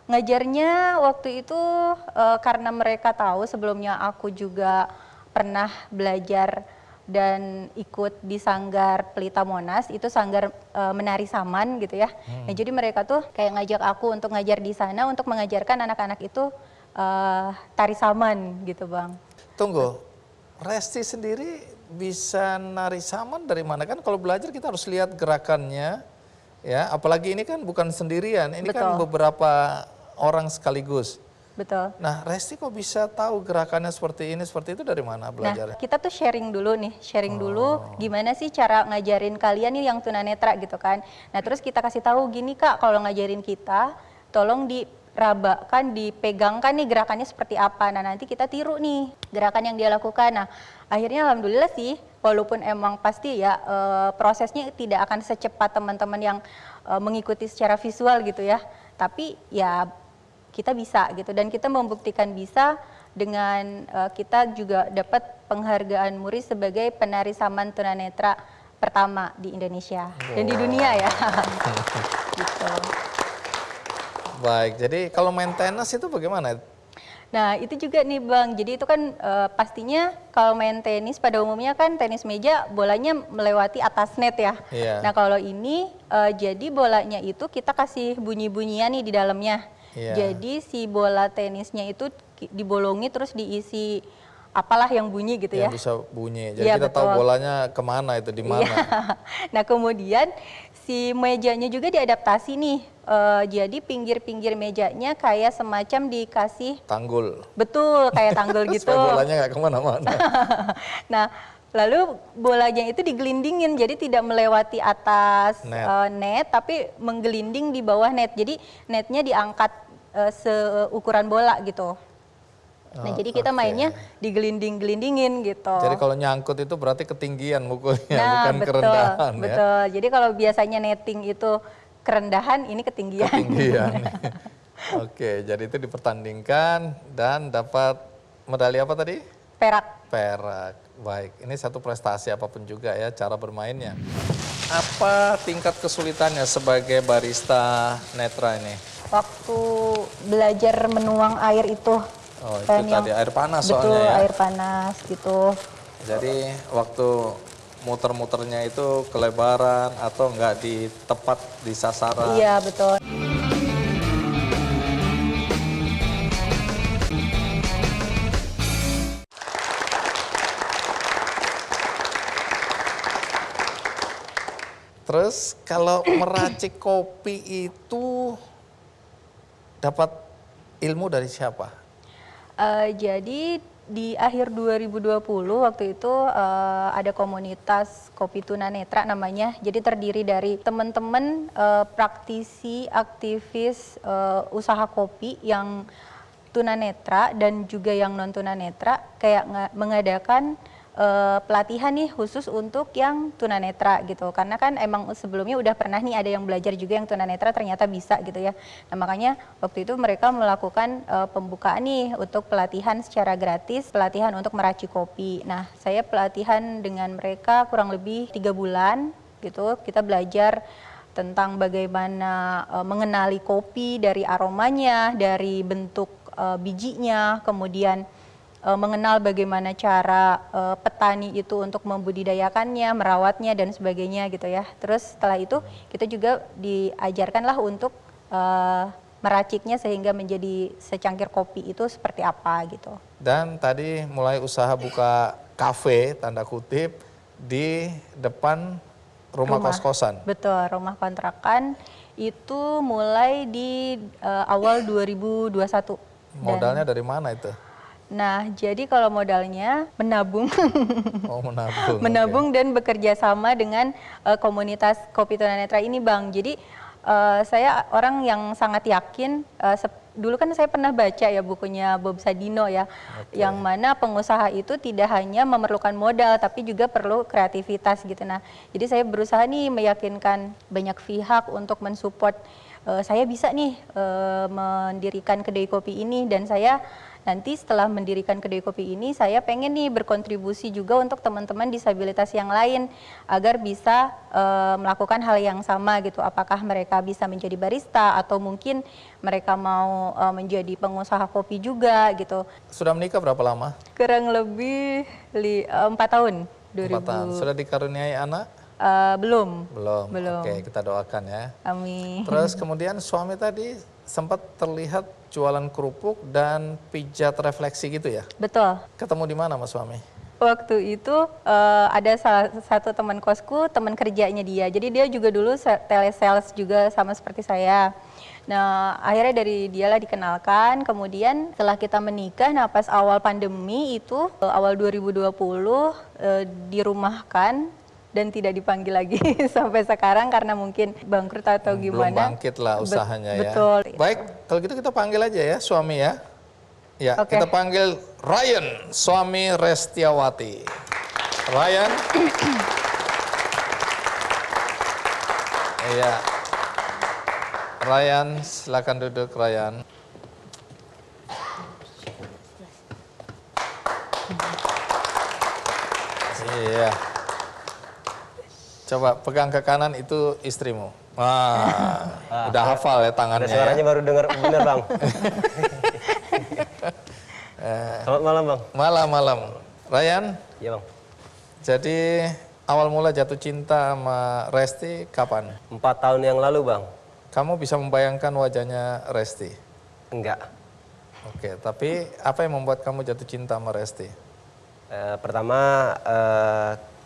Speaker 7: Ngajarnya waktu itu karena mereka tahu sebelumnya aku juga pernah belajar dan ikut di Sanggar Pelita Monas, itu sanggar menari saman gitu ya. Nah, jadi mereka tuh kayak ngajak aku untuk ngajar di sana untuk mengajarkan anak-anak itu tari saman gitu, Bang.
Speaker 1: Tunggu, Resti sendiri bisa nari saman dari mana? Kan kalau belajar kita harus lihat gerakannya, ya. Apalagi ini kan bukan sendirian, ini kan
Speaker 7: Betul.
Speaker 1: beberapa orang sekaligus.
Speaker 7: Betul.
Speaker 1: Nah, Resti kok bisa tahu gerakannya seperti ini, seperti itu dari mana
Speaker 7: Nah,
Speaker 1: belajarnya?
Speaker 7: kita tuh sharing dulu nih, sharing dulu gimana sih cara ngajarin kalian nih yang tunanetra gitu kan. Nah, terus kita kasih tahu gini Kak, kalau ngajarin kita, tolong dirabakan, dipegangkan nih gerakannya seperti apa. Nah, nanti kita tiru nih gerakan yang dia lakukan. Nah, akhirnya alhamdulillah sih, walaupun emang pasti ya prosesnya tidak akan secepat teman-teman yang mengikuti secara visual gitu ya. Tapi ya kita bisa gitu, dan kita membuktikan bisa dengan kita juga dapat penghargaan MURI sebagai penari saman tunanetra pertama di Indonesia dan di dunia ya. Gitu.
Speaker 1: Baik, jadi kalau maintenance itu bagaimana?
Speaker 7: Nah, itu juga nih Bang, jadi itu kan pastinya kalau main tenis pada umumnya kan tenis meja bolanya melewati atas net ya.
Speaker 1: Iya.
Speaker 7: Nah, kalau ini jadi bolanya itu kita kasih bunyi-bunyian nih di dalamnya.
Speaker 1: Iya.
Speaker 7: Jadi si bola tenisnya itu dibolongi terus diisi apalah yang bunyi gitu ya.
Speaker 1: Yang bisa bunyi. Jadi
Speaker 7: Iya,
Speaker 1: kita tahu
Speaker 7: betul.
Speaker 1: bolanya kemana itu, di mana.
Speaker 7: Iya. Nah, kemudian si mejanya juga diadaptasi nih. Jadi pinggir-pinggir mejanya kayak semacam dikasih,
Speaker 1: Tanggul.
Speaker 7: betul, kayak tanggul gitu.
Speaker 1: Supaya bolanya nggak kemana-mana.
Speaker 7: Nah, lalu bolanya itu digelindingin, jadi tidak melewati atas
Speaker 1: Net.
Speaker 7: net, tapi menggelinding di bawah net. Jadi netnya diangkat seukuran bola gitu. Nah,
Speaker 1: Oh,
Speaker 7: jadi kita
Speaker 1: oke.
Speaker 7: mainnya digelinding-gelindingin gitu.
Speaker 1: Jadi kalau nyangkut itu berarti ketinggian mukulnya,
Speaker 7: Nah,
Speaker 1: bukan
Speaker 7: betul,
Speaker 1: kerendahan ya.
Speaker 7: betul. Jadi kalau biasanya netting itu kerendahan, ini ketinggian.
Speaker 1: Ketinggian. Oke, jadi itu dipertandingkan dan dapat medali apa tadi?
Speaker 7: Perak.
Speaker 1: Perak. Baik, ini satu prestasi apapun juga ya cara bermainnya. Apa tingkat kesulitannya sebagai barista netra ini?
Speaker 7: Waktu belajar menuang air itu.
Speaker 1: Oh, itu
Speaker 7: kan
Speaker 1: tadi air panas
Speaker 7: betul,
Speaker 1: soalnya ya.
Speaker 7: air panas gitu.
Speaker 1: Jadi waktu muter-muternya itu kelebaran atau enggak di tepat di sasaran.
Speaker 7: Iya, betul.
Speaker 1: Terus kalau meracik kopi itu dapat ilmu dari siapa?
Speaker 7: Jadi di akhir 2020 waktu itu ada komunitas Kopi Tunanetra namanya. Jadi terdiri dari teman-teman praktisi, aktivis usaha kopi yang tunanetra dan juga yang non tunanetra kayak mengadakan pelatihan nih khusus untuk yang tunanetra gitu, karena kan emang sebelumnya udah pernah nih ada yang belajar juga yang tunanetra ternyata bisa gitu ya. Nah, makanya waktu itu mereka melakukan pembukaan nih untuk pelatihan secara gratis, pelatihan untuk meracik kopi. Nah, saya pelatihan dengan mereka kurang lebih 3 bulan gitu, kita belajar tentang bagaimana mengenali kopi dari aromanya, dari bentuk bijinya, kemudian mengenal bagaimana cara petani itu untuk membudidayakannya, merawatnya dan sebagainya gitu ya. Terus setelah itu kita juga diajarkanlah untuk meraciknya sehingga menjadi secangkir kopi itu seperti apa gitu.
Speaker 1: Dan tadi mulai usaha buka kafe, tanda kutip, di depan rumah kos-kosan.
Speaker 7: Betul, rumah kontrakan itu mulai di awal 2021.
Speaker 1: Modalnya dari mana itu?
Speaker 7: Nah, jadi kalau modalnya menabung,
Speaker 1: Oh, menabung.
Speaker 7: menabung dan bekerja sama dengan komunitas Kopi Tunanetra ini, Bang. Jadi saya orang yang sangat yakin. Dulu kan saya pernah baca ya bukunya Bob Sadino ya, yang mana pengusaha itu tidak hanya memerlukan modal, tapi juga perlu kreativitas gitu. Nah, jadi saya berusaha nih meyakinkan banyak pihak untuk mensupport. Saya bisa nih mendirikan kedai kopi ini, dan saya nanti setelah mendirikan kedai kopi ini, saya pengen nih berkontribusi juga untuk teman-teman disabilitas yang lain agar bisa melakukan hal yang sama gitu. Apakah mereka bisa menjadi barista atau mungkin mereka mau menjadi pengusaha kopi juga gitu.
Speaker 1: Sudah menikah berapa lama?
Speaker 7: Kurang lebih 4 tahun.
Speaker 1: 4 tahun. Sudah dikaruniai anak?
Speaker 7: Belum.
Speaker 1: Belum.
Speaker 7: Belum.
Speaker 1: Oke, kita doakan ya.
Speaker 7: Amin.
Speaker 1: Terus kemudian suami tadi sempat terlihat jualan kerupuk dan pijat refleksi gitu ya?
Speaker 7: Betul.
Speaker 1: Ketemu di mana Mas suami?
Speaker 7: Waktu itu ada salah satu teman kosku, teman kerjanya dia. Jadi dia juga dulu telesales juga sama seperti saya. Nah, akhirnya dari dialah dikenalkan. Kemudian setelah kita menikah, nah pas awal pandemi itu, awal 2020 dirumahkan dan tidak dipanggil lagi sampai sekarang karena mungkin bangkrut atau gimana.
Speaker 1: Belum bangkit lah usahanya ya.
Speaker 7: Betul.
Speaker 1: Baik, kalau gitu kita panggil aja ya suami ya. Ya,
Speaker 7: Oke.
Speaker 1: kita panggil Ryan, suami Restiawati. Ryan. Iya. Ryan, silakan duduk Ryan. Iya. Coba pegang ke kanan itu istrimu. Wah, udah hafal ya tangannya.
Speaker 8: Ada suaranya
Speaker 1: Ya.
Speaker 8: baru dengar bener Bang. Selamat malam Bang.
Speaker 1: Malam-malam. Ryan,
Speaker 8: Iya Bang.
Speaker 1: jadi awal mula jatuh cinta sama Resti kapan?
Speaker 8: 4 tahun yang lalu Bang.
Speaker 1: Kamu bisa membayangkan wajahnya Resti?
Speaker 8: Enggak.
Speaker 1: Oke, tapi apa yang membuat kamu jatuh cinta sama Resti?
Speaker 8: Pertama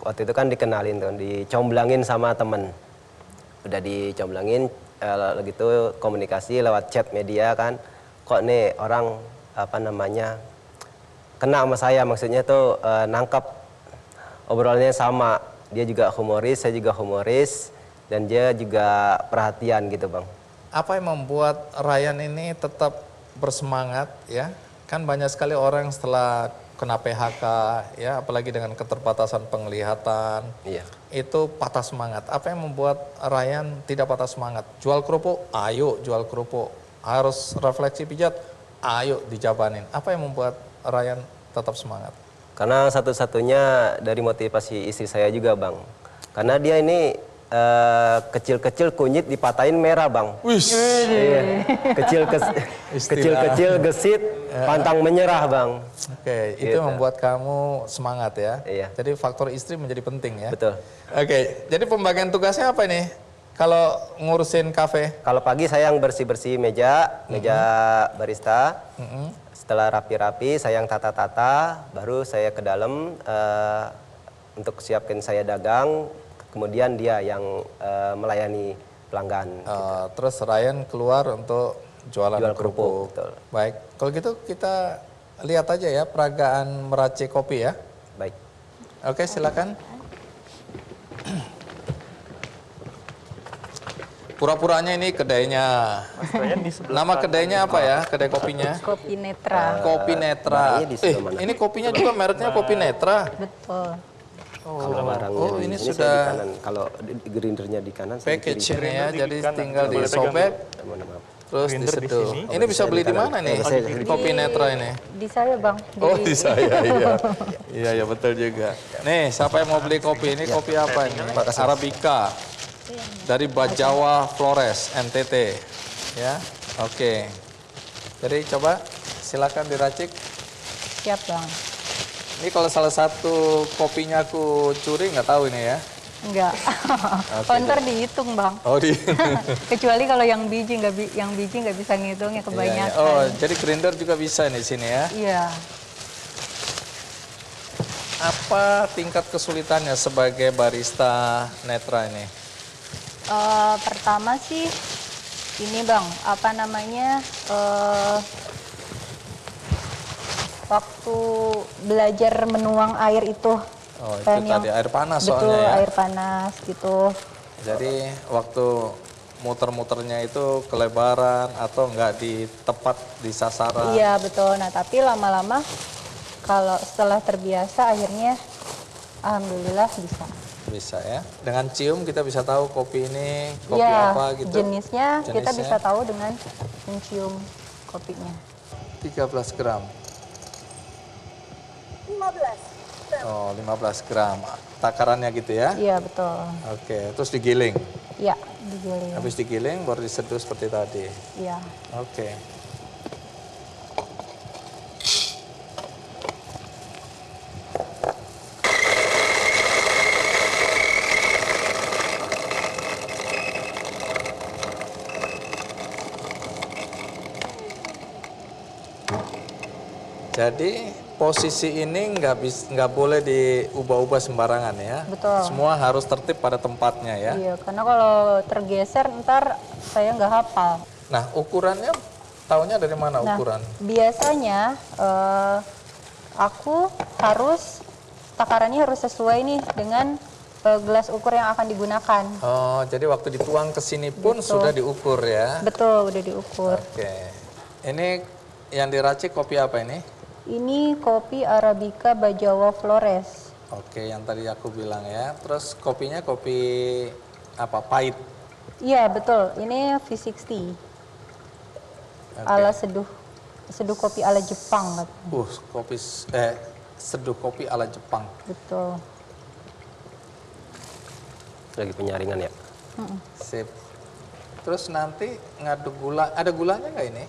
Speaker 8: waktu itu kan dikenalin tuh, dicomblangin sama temen. Udah dicomblangin, gitu komunikasi lewat chat media kan. Kok nih orang apa namanya kena sama saya, maksudnya tuh nangkep obrolannya sama. Dia juga humoris, saya juga humoris, dan dia juga perhatian gitu Bang.
Speaker 1: Apa yang membuat Ryan ini tetap bersemangat ya? Kan banyak sekali orang setelah kena PHK ya, apalagi dengan keterbatasan penglihatan.
Speaker 8: Iya.
Speaker 1: Itu patah semangat. Apa yang membuat Ryan tidak patah semangat? Jual kerupuk, ayo jual kerupuk. Harus refleksi pijat, ayo dijabanin. Apa yang membuat Ryan tetap semangat?
Speaker 8: Karena satu-satunya dari motivasi istri saya juga Bang. Karena dia ini kecil-kecil kunyit dipatahin merah Bang.
Speaker 1: Wis.
Speaker 8: Iya. Kecil-kecil gesit, pantang menyerah Bang.
Speaker 1: Oke, itu
Speaker 8: Gitu.
Speaker 1: membuat kamu semangat ya.
Speaker 8: Iya.
Speaker 1: Jadi faktor istri menjadi penting ya.
Speaker 8: Betul.
Speaker 1: Oke, jadi pembagian tugasnya apa ini? Kalau ngurusin kafe?
Speaker 8: Kalau pagi saya yang bersih-bersih meja barista. Setelah rapi-rapi, saya yang tata-tata, baru saya ke dalam untuk siapkan saya dagang. Kemudian dia yang melayani pelanggan.
Speaker 1: Terus Ryan keluar untuk jualan
Speaker 8: Jual
Speaker 1: kerupuk.
Speaker 8: kerupuk, betul.
Speaker 1: Baik, kalau gitu kita lihat aja ya peragaan meracik kopi ya.
Speaker 8: Baik.
Speaker 1: Oke, silakan. Pura-puranya ini kedainya. Nama kedainya apa ya? Kedai kopinya?
Speaker 7: Kopi Netra.
Speaker 1: Kopi Netra.
Speaker 8: barangnya di sebelah mana?
Speaker 1: Ini kopinya juga mereknya Kopi Netra.
Speaker 7: Betul.
Speaker 8: Kalau barangnya
Speaker 1: Oh, ini
Speaker 8: saya
Speaker 1: sudah
Speaker 8: di kanan. Kalau grindernya di kanan, saya di kiri.
Speaker 1: package-nya ya, jadi tinggal disobek,
Speaker 8: Mohon maaf.
Speaker 1: terus diseduh. Ini bisa beli di mana nih? Kopi Netra ini?
Speaker 7: Di saya Bang.
Speaker 1: Oh, di saya, iya. Iya, betul juga. Nih, siapa yang mau beli kopi? Ini kopi apa ini? Arabica. Dari Bajawa Flores, NTT. Ya, oke. Jadi coba silakan diracik.
Speaker 7: Siap Bang.
Speaker 1: Ini kalau salah satu kopinya aku curi nggak tahu ini ya.
Speaker 7: Enggak.
Speaker 1: Oke,
Speaker 7: Ntar dihitung Bang.
Speaker 1: Oh di.
Speaker 7: Kecuali kalau yang biji nggak bisa ngitungnya
Speaker 1: Iya, iya.
Speaker 7: kebanyakan.
Speaker 1: Oh jadi grinder juga bisa nih sini ya.
Speaker 7: Iya.
Speaker 1: Apa tingkat kesulitannya sebagai barista netra ini?
Speaker 7: Pertama sih ini Bang, apa namanya? Waktu belajar menuang air itu.
Speaker 1: Oh itu
Speaker 7: kan
Speaker 1: tadi air panas
Speaker 7: betul,
Speaker 1: soalnya ya.
Speaker 7: air panas gitu.
Speaker 1: Jadi waktu muter-muternya itu kelebaran atau nggak di tepat di sasaran?
Speaker 7: Iya betul. Nah tapi lama-lama kalau setelah terbiasa akhirnya alhamdulillah bisa.
Speaker 1: Bisa ya. Dengan cium kita bisa tahu kopi ini kopi
Speaker 7: Iya,
Speaker 1: apa gitu.
Speaker 7: jenisnya kita
Speaker 1: Jenisnya?
Speaker 7: bisa tahu dengan mencium kopinya.
Speaker 1: 13 gram. 15. Oh 15 gram. Takarannya gitu ya?
Speaker 7: Iya betul.
Speaker 1: Oke, terus digiling.
Speaker 7: Iya digiling.
Speaker 1: Habis digiling baru diseduh seperti tadi.
Speaker 7: Iya.
Speaker 1: Oke. Jadi posisi ini nggak boleh diubah-ubah sembarangan ya.
Speaker 7: Betul.
Speaker 1: Semua harus tertib pada tempatnya ya.
Speaker 7: Iya, karena kalau tergeser ntar saya nggak hafal.
Speaker 1: Nah ukurannya taunya dari mana
Speaker 7: Nah,
Speaker 1: ukuran?
Speaker 7: biasanya aku harus takarannya harus sesuai nih dengan gelas ukur yang akan digunakan.
Speaker 1: Oh jadi waktu dituang ke sini pun
Speaker 7: Betul.
Speaker 1: sudah diukur ya?
Speaker 7: Betul, udah diukur.
Speaker 1: Oke. Ini yang diracik kopi apa ini?
Speaker 7: Ini kopi Arabica Bajawa Flores.
Speaker 1: Oke, yang tadi aku bilang ya. Terus kopinya kopi apa? Pahit.
Speaker 7: Iya betul, ini V60
Speaker 1: Oke.
Speaker 7: ala seduh kopi ala Jepang.
Speaker 1: Kopi seduh kopi ala Jepang.
Speaker 7: Betul.
Speaker 8: Lagi penyaringan ya.
Speaker 1: Sip. Terus nanti ngaduk gula. Ada gulanya nggak ini?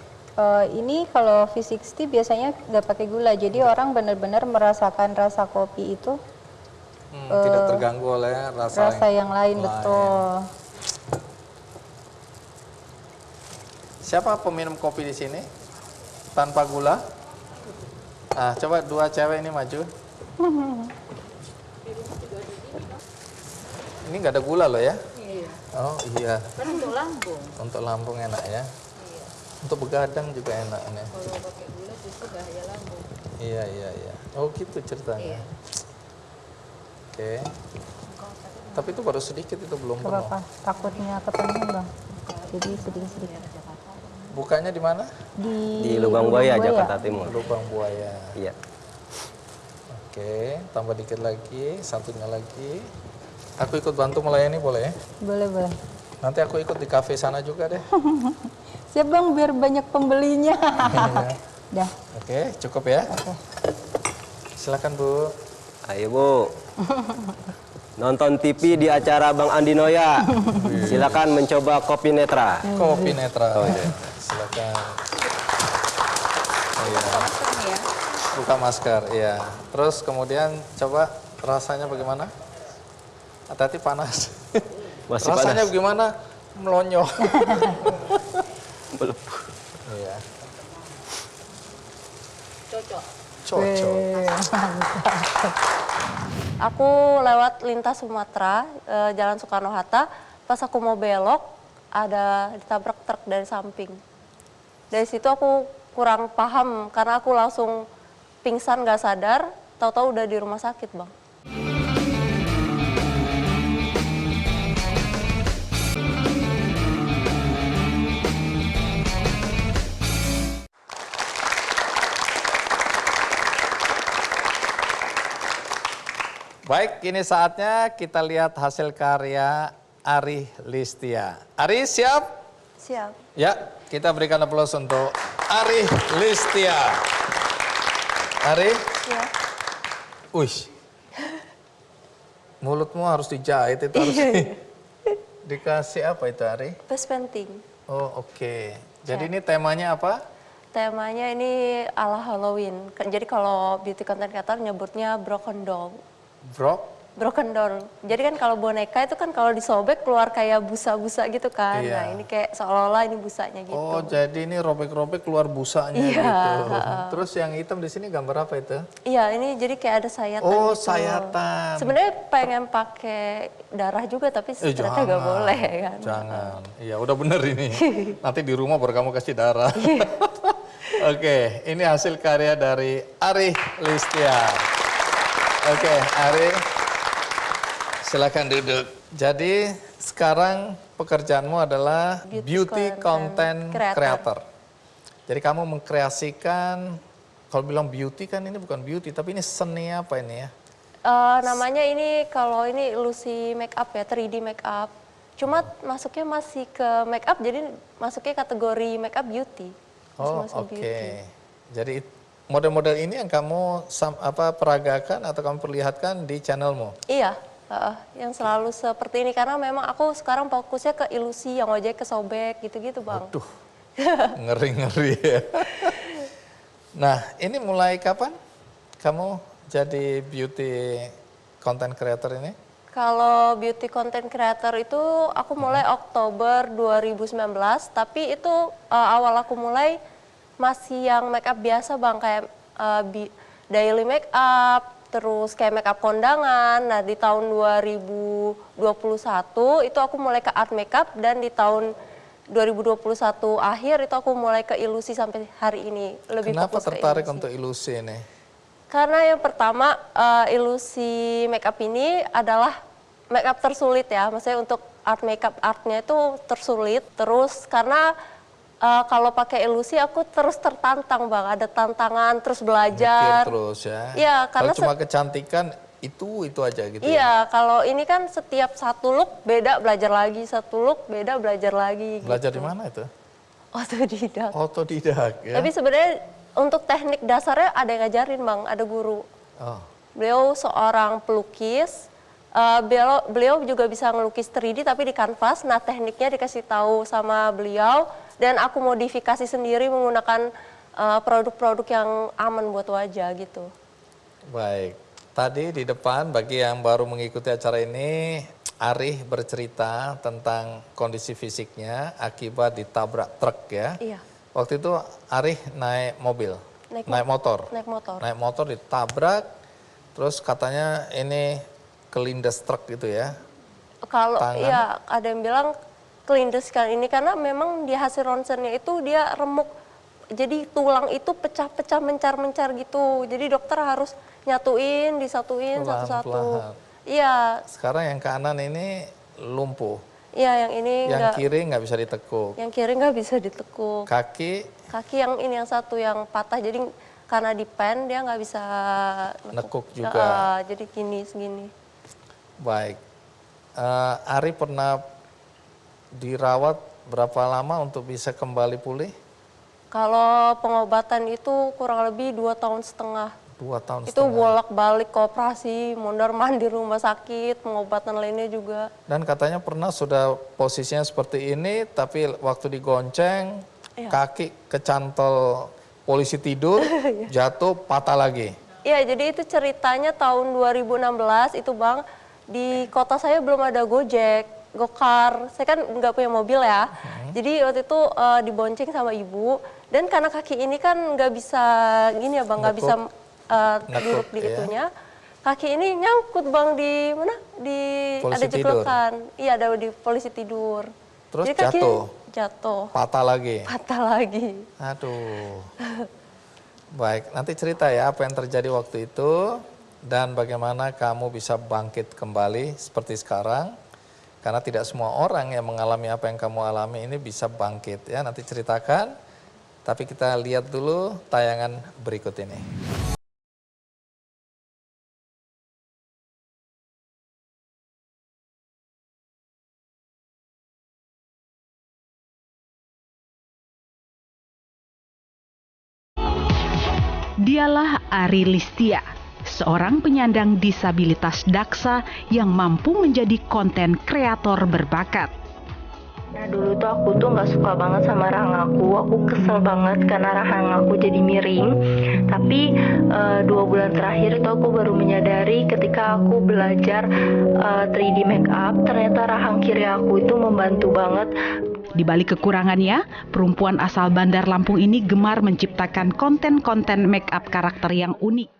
Speaker 7: Ini kalau V60 biasanya nggak pakai gula, jadi orang benar-benar merasakan rasa kopi itu
Speaker 1: Tidak terganggu oleh
Speaker 7: rasa yang lain, betul.
Speaker 1: Siapa peminum kopi di sini? Tanpa gula? Ah, coba dua cewek ini maju. Ini nggak ada gula loh ya? Iya. Oh iya.
Speaker 7: Kan untuk lambung.
Speaker 1: Untuk lambung enak ya? Iya. Untuk begadang juga enak ini.
Speaker 7: Kalau pakai gula justru bahaya lambung.
Speaker 1: Iya. Oh gitu ceritanya. Oke. Tapi itu baru sedikit, itu belum
Speaker 7: Gak
Speaker 1: penuh.
Speaker 7: apa-apa, takutnya kepenuhan Bang. Jadi sedikit-sedikit.
Speaker 1: Bukanya di mana?
Speaker 8: Di Lubang Buaya, Jakarta Timur.
Speaker 1: Lubang Buaya.
Speaker 8: Iya.
Speaker 1: Oke, tambah dikit lagi, satunya lagi. Aku ikut bantu melayani boleh ya?
Speaker 7: Boleh, boleh.
Speaker 1: Nanti aku ikut di kafe sana juga deh.
Speaker 7: Siap Bang, biar banyak pembelinya. Dah.
Speaker 1: Oke, cukup ya?
Speaker 7: Oke.
Speaker 1: Silakan Bu.
Speaker 8: Ayo Bu. Nonton TV di acara Bang Andi Noya. Silakan mencoba kopi netra.
Speaker 1: Kopi netra. Silakan. Iya. Buka masker, iya. Terus kemudian coba rasanya bagaimana? Hati-hati panas.
Speaker 8: Masih
Speaker 1: rasanya
Speaker 8: panas.
Speaker 1: bagaimana? Melonyo.
Speaker 8: Belum.
Speaker 1: Iya.
Speaker 7: Cocok.
Speaker 1: Cocok.
Speaker 2: Aku lewat lintas Sumatera, Jalan Soekarno-Hatta. Pas aku mau belok, ada ditabrak truk dari samping. Dari situ aku kurang paham, karena aku langsung pingsan gak sadar, tahu-tahu udah di rumah sakit Bang.
Speaker 1: Baik, kini saatnya kita lihat hasil karya Ari Listia. Ari siap?
Speaker 2: Siap.
Speaker 1: Ya, kita berikan aplaus untuk Ari Listia. Ari?
Speaker 2: Ya.
Speaker 1: Mulutmu harus dijahit itu harus. Dikasih apa itu, Ari?
Speaker 2: Face painting.
Speaker 1: Oh, oke. Jadi ini temanya apa?
Speaker 2: Temanya ini ala Halloween. Jadi kalau beauty content creator nyebutnya broken doll. Broken doll. Jadi kan kalau boneka itu kan kalau disobek keluar kayak busa-busa gitu kan.
Speaker 1: Iya.
Speaker 2: Nah ini kayak seolah-olah ini busanya gitu.
Speaker 1: Oh, jadi ini robek-robek keluar busanya
Speaker 2: Iya,
Speaker 1: gitu. Terus yang hitam di sini gambar apa itu?
Speaker 2: Iya ini jadi kayak ada sayatan
Speaker 1: Oh,
Speaker 2: gitu.
Speaker 1: sayatan.
Speaker 2: Sebenarnya pengen pakai darah juga tapi ternyata nggak boleh kan.
Speaker 1: Jangan. Iya, udah bener ini. Nanti di rumah baru kamu kasih darah.
Speaker 2: Iya.
Speaker 1: Oke, ini hasil karya dari Ari Listia. Oke, Ari, silakan duduk. Jadi sekarang pekerjaanmu adalah beauty content creator. Jadi kamu mengkreasikan, kalau bilang beauty kan ini bukan beauty, tapi ini seni apa ini ya?
Speaker 2: Namanya ini kalau ini ilusi make up ya, 3D make up. Cuma masuknya masih ke make up, jadi masuknya kategori make up beauty.
Speaker 1: Oh,
Speaker 2: Masih
Speaker 1: oke.
Speaker 2: beauty.
Speaker 1: Jadi model-model ini yang kamu peragakan atau kamu perlihatkan di channelmu?
Speaker 2: Iya, yang selalu seperti ini karena memang aku sekarang fokusnya ke ilusi yang ojek kesobek gitu-gitu bang.
Speaker 1: Waduh, ngeri-ngeri ya. Nah, ini mulai kapan kamu jadi beauty content creator ini?
Speaker 2: Kalau beauty content creator itu aku mulai Oktober 2019, tapi itu awal aku mulai masih yang make up biasa bang, kayak daily make up, terus kayak make up kondangan. Nah di tahun 2021 itu aku mulai ke art makeup dan di tahun 2021 akhir itu aku mulai ke ilusi sampai hari ini. Lebih
Speaker 1: Kenapa
Speaker 2: fokus ke
Speaker 1: tertarik
Speaker 2: ilusi.
Speaker 1: untuk ilusi ini?
Speaker 2: Karena yang pertama ilusi makeup ini adalah makeup tersulit ya, maksudnya untuk art makeup artnya itu tersulit. Terus karena kalau pakai ilusi aku terus tertantang bang, ada tantangan terus belajar.
Speaker 1: Mikir terus ya.
Speaker 2: Iya, karena
Speaker 1: kalau cuma kecantikan itu aja gitu.
Speaker 2: Iya, kalau ini kan setiap satu look beda belajar lagi, satu look beda belajar lagi.
Speaker 1: Belajar
Speaker 2: gitu.
Speaker 1: di mana itu?
Speaker 2: Otodidak.
Speaker 1: Otodidak ya.
Speaker 2: Tapi sebenarnya untuk teknik dasarnya ada yang ngajarin bang, ada guru.
Speaker 1: Oh.
Speaker 2: Beliau seorang pelukis, beliau juga bisa ngelukis 3D tapi di kanvas. Nah tekniknya dikasih tahu sama beliau dan aku modifikasi sendiri menggunakan produk-produk yang aman buat wajah gitu.
Speaker 1: Baik, tadi di depan bagi yang baru mengikuti acara ini, Ari bercerita tentang kondisi fisiknya akibat ditabrak truk ya.
Speaker 2: Iya.
Speaker 1: Waktu itu Ari naik mobil, naik motor. Naik motor ditabrak, terus katanya ini kelindes truk gitu ya.
Speaker 2: Kalau
Speaker 1: Tangan.
Speaker 2: iya ada yang bilang kelindes kan ini karena memang di hasil ronsennya itu dia remuk. Jadi tulang itu pecah-pecah mencar-mencar gitu. Jadi dokter harus nyatuin, disatuin satu-satu.
Speaker 1: Pelan-pelan.
Speaker 2: Iya.
Speaker 1: Sekarang yang kanan ini lumpuh,
Speaker 2: Iya yang ini
Speaker 1: yang kiri nggak bisa ditekuk.
Speaker 2: Yang kiri nggak bisa ditekuk.
Speaker 1: Kaki
Speaker 2: yang ini yang satu yang patah jadi karena di pen dia nggak bisa
Speaker 1: nekuk juga.
Speaker 2: Jadi segini.
Speaker 1: Baik, Ari pernah dirawat berapa lama untuk bisa kembali pulih?
Speaker 2: Kalau pengobatan itu kurang lebih 2,5 tahun.
Speaker 1: 2 tahun
Speaker 2: Itu
Speaker 1: setengah.
Speaker 2: bolak-balik ke operasi, mondar-mandir rumah sakit, pengobatan lainnya juga.
Speaker 1: Dan katanya pernah sudah posisinya seperti ini, tapi waktu digonceng, kaki kecantol polisi tidur, jatuh, patah lagi.
Speaker 2: Iya, jadi itu ceritanya tahun 2016 itu Bang, di kota saya belum ada Gojek, Gokar. Saya kan nggak punya mobil ya. Jadi waktu itu dibonceng sama ibu, dan karena kaki ini kan nggak bisa gini ya Bang, nggak bisa duduk di itunya. Kaki ini nyangkut Bang di mana? Di
Speaker 1: Polisi
Speaker 2: ada jeklokan. Iya, ada di polisi tidur.
Speaker 1: Terus
Speaker 2: Jadi kaki
Speaker 1: jatuh. Patah lagi. Aduh. Baik, nanti cerita ya apa yang terjadi waktu itu dan bagaimana kamu bisa bangkit kembali seperti sekarang. Karena tidak semua orang yang mengalami apa yang kamu alami ini bisa bangkit ya. Nanti ceritakan, tapi kita lihat dulu tayangan berikut ini.
Speaker 4: Dialah Ari Listia, seorang penyandang disabilitas daksa yang mampu menjadi konten kreator berbakat.
Speaker 9: Nah dulu tuh aku tuh nggak suka banget sama rahang aku kesel banget karena rahang aku jadi miring. Tapi 2 bulan terakhir itu aku baru menyadari ketika aku belajar 3D makeup, ternyata rahang kiri aku itu membantu banget.
Speaker 4: Di balik kekurangannya, perempuan asal Bandar Lampung ini gemar menciptakan konten-konten make-up karakter yang unik.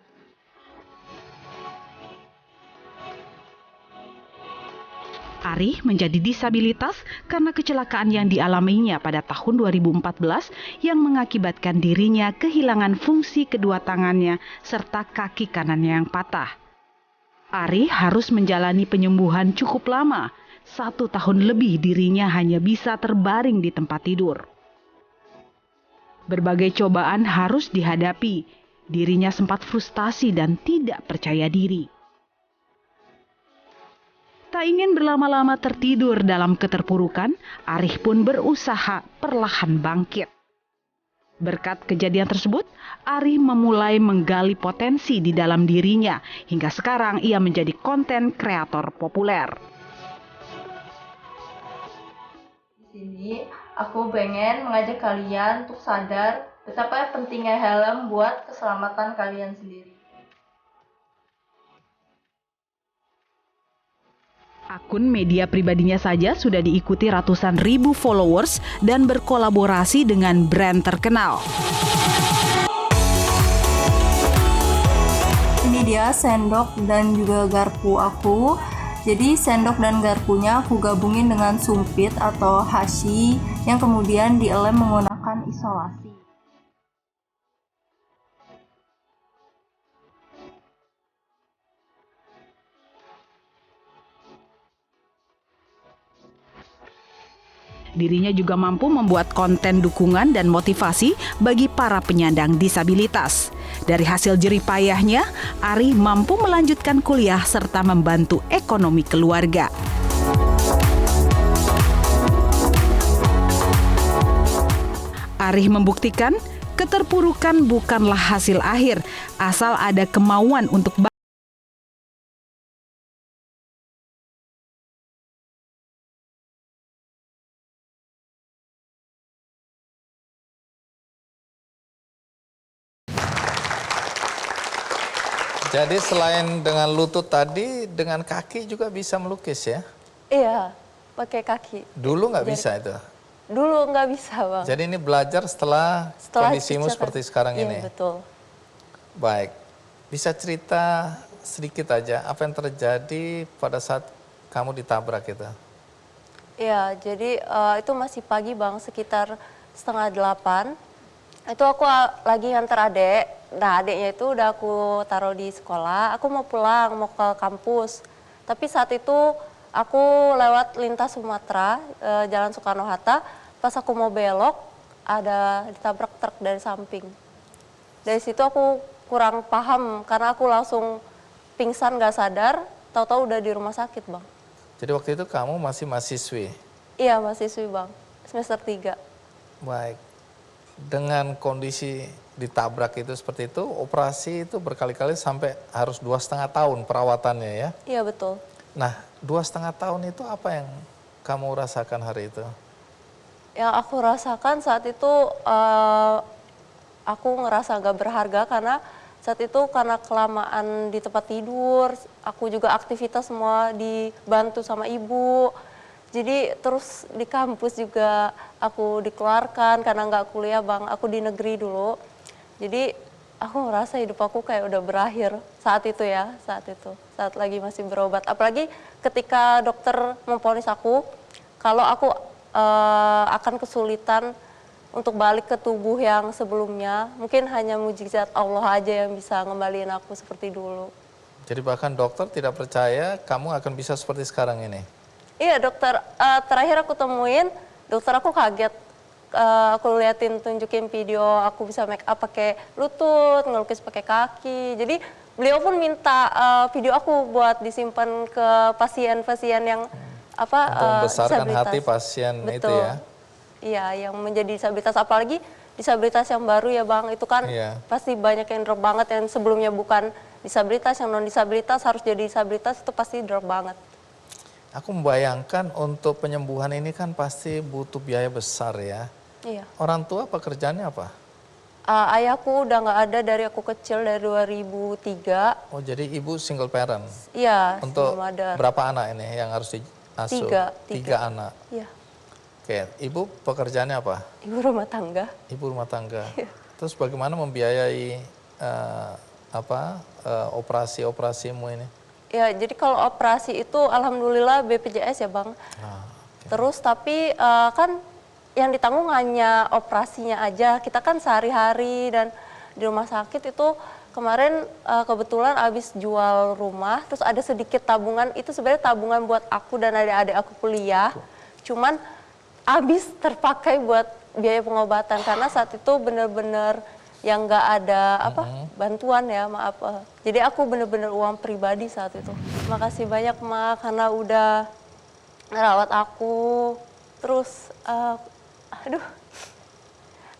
Speaker 4: Arih menjadi disabilitas karena kecelakaan yang dialaminya pada tahun 2014 yang mengakibatkan dirinya kehilangan fungsi kedua tangannya serta kaki kanannya yang patah. Arih harus menjalani penyembuhan cukup lama. 1 tahun lebih dirinya hanya bisa terbaring di tempat tidur. Berbagai cobaan harus dihadapi. Dirinya sempat frustasi dan tidak percaya diri. Tak ingin berlama-lama tertidur dalam keterpurukan, Arih pun berusaha perlahan bangkit. Berkat kejadian tersebut, Arih memulai menggali potensi di dalam dirinya, hingga sekarang ia menjadi konten kreator populer.
Speaker 10: Di sini aku pengen mengajak kalian untuk sadar betapa pentingnya helm buat keselamatan kalian sendiri.
Speaker 4: Akun media pribadinya saja sudah diikuti ratusan ribu followers dan berkolaborasi dengan brand terkenal.
Speaker 10: Ini dia sendok dan juga garpu aku. Jadi sendok dan garpunya aku gabungin dengan sumpit atau hashi yang kemudian dilem menggunakan isolasi.
Speaker 4: Dirinya juga mampu membuat konten dukungan dan motivasi bagi para penyandang disabilitas. Dari hasil jerih payahnya, Arih mampu melanjutkan kuliah serta membantu ekonomi keluarga. Arih membuktikan keterpurukan bukanlah hasil akhir, asal ada kemauan untuk
Speaker 1: Jadi selain dengan lutut tadi, dengan kaki juga bisa melukis ya?
Speaker 2: Iya, pakai kaki.
Speaker 1: Dulu nggak bisa itu?
Speaker 2: Dulu nggak bisa, Bang.
Speaker 1: Jadi ini belajar setelah kondisimu
Speaker 2: kecelakaan.
Speaker 1: seperti sekarang
Speaker 2: Iya,
Speaker 1: ini?
Speaker 2: betul.
Speaker 1: Baik, bisa cerita sedikit aja apa yang terjadi pada saat kamu ditabrak itu?
Speaker 2: Iya, jadi itu masih pagi, Bang, sekitar 7:30. Itu aku lagi nganter adek. Nah, adeknya itu udah aku taruh di sekolah. Aku mau pulang, mau ke kampus. Tapi saat itu aku lewat lintas Sumatera, Jalan Soekarno-Hatta. Pas aku mau belok, ada ditabrak truk dari samping. Dari situ aku kurang paham karena aku langsung pingsan gak sadar. Tahu-tahu udah di rumah sakit, Bang.
Speaker 1: Jadi waktu itu kamu masih mahasiswi?
Speaker 2: Iya, mahasiswi, Bang. Semester 3.
Speaker 1: Baik. Dengan kondisi ditabrak itu seperti itu, operasi itu berkali-kali sampai harus 2,5 tahun perawatannya ya?
Speaker 2: Iya, betul.
Speaker 1: Nah, 2,5 tahun itu apa yang kamu rasakan hari itu?
Speaker 2: Yang aku rasakan saat itu aku ngerasa gak berharga karena saat itu karena kelamaan di tempat tidur, aku juga aktivitas semua dibantu sama ibu. Jadi terus di kampus juga aku dikeluarkan karena nggak kuliah, Bang. Aku di negeri dulu. Jadi aku ngerasa hidup aku kayak udah berakhir saat itu ya, saat lagi masih berobat. Apalagi ketika dokter memvonis aku kalau aku akan kesulitan untuk balik ke tubuh yang sebelumnya. Mungkin hanya mukjizat Allah aja yang bisa ngembaliin aku seperti dulu.
Speaker 1: Jadi bahkan dokter tidak percaya kamu akan bisa seperti sekarang ini?
Speaker 2: Iya, dokter terakhir aku temuin, dokter aku kaget. Aku liatin, tunjukin video aku bisa make up pakai lutut, ngelukis pakai kaki. Jadi beliau pun minta video aku buat disimpan ke pasien-pasien yang
Speaker 1: untuk membesarkan hati pasien.
Speaker 2: Betul.
Speaker 1: Itu ya?
Speaker 2: Iya, yang menjadi disabilitas, apalagi disabilitas yang baru ya, Bang. Itu kan pasti banyak yang drop banget yang sebelumnya bukan disabilitas, yang non disabilitas harus jadi disabilitas itu pasti drop banget.
Speaker 1: Aku membayangkan untuk penyembuhan ini kan pasti butuh biaya besar ya.
Speaker 2: Iya.
Speaker 1: Orang tua pekerjaannya apa?
Speaker 2: Ayahku udah nggak ada dari aku kecil, dari 2003.
Speaker 1: Oh jadi ibu single parent.
Speaker 2: Iya,
Speaker 1: Untuk
Speaker 2: belum ada.
Speaker 1: berapa anak ini yang harus diasuh? Tiga anak.
Speaker 2: Iya,
Speaker 1: Oke, ibu pekerjaannya apa?
Speaker 2: ibu rumah tangga.
Speaker 1: Ibu rumah tangga. Terus bagaimana membiayai operasi-operasimu ini?
Speaker 2: Ya, jadi kalau operasi itu alhamdulillah BPJS ya Bang. Terus tapi kan yang ditanggung hanya operasinya aja. Kita kan sehari-hari dan di rumah sakit itu kemarin kebetulan abis jual rumah, terus ada sedikit tabungan. Itu sebenarnya tabungan buat aku dan adik-adik aku kuliah. Cuman abis terpakai buat biaya pengobatan karena saat itu bener-bener yang nggak ada bantuan ya, maaf. Jadi aku bener-bener uang pribadi saat itu. Makasih banyak Ma karena udah ngerawat aku. Terus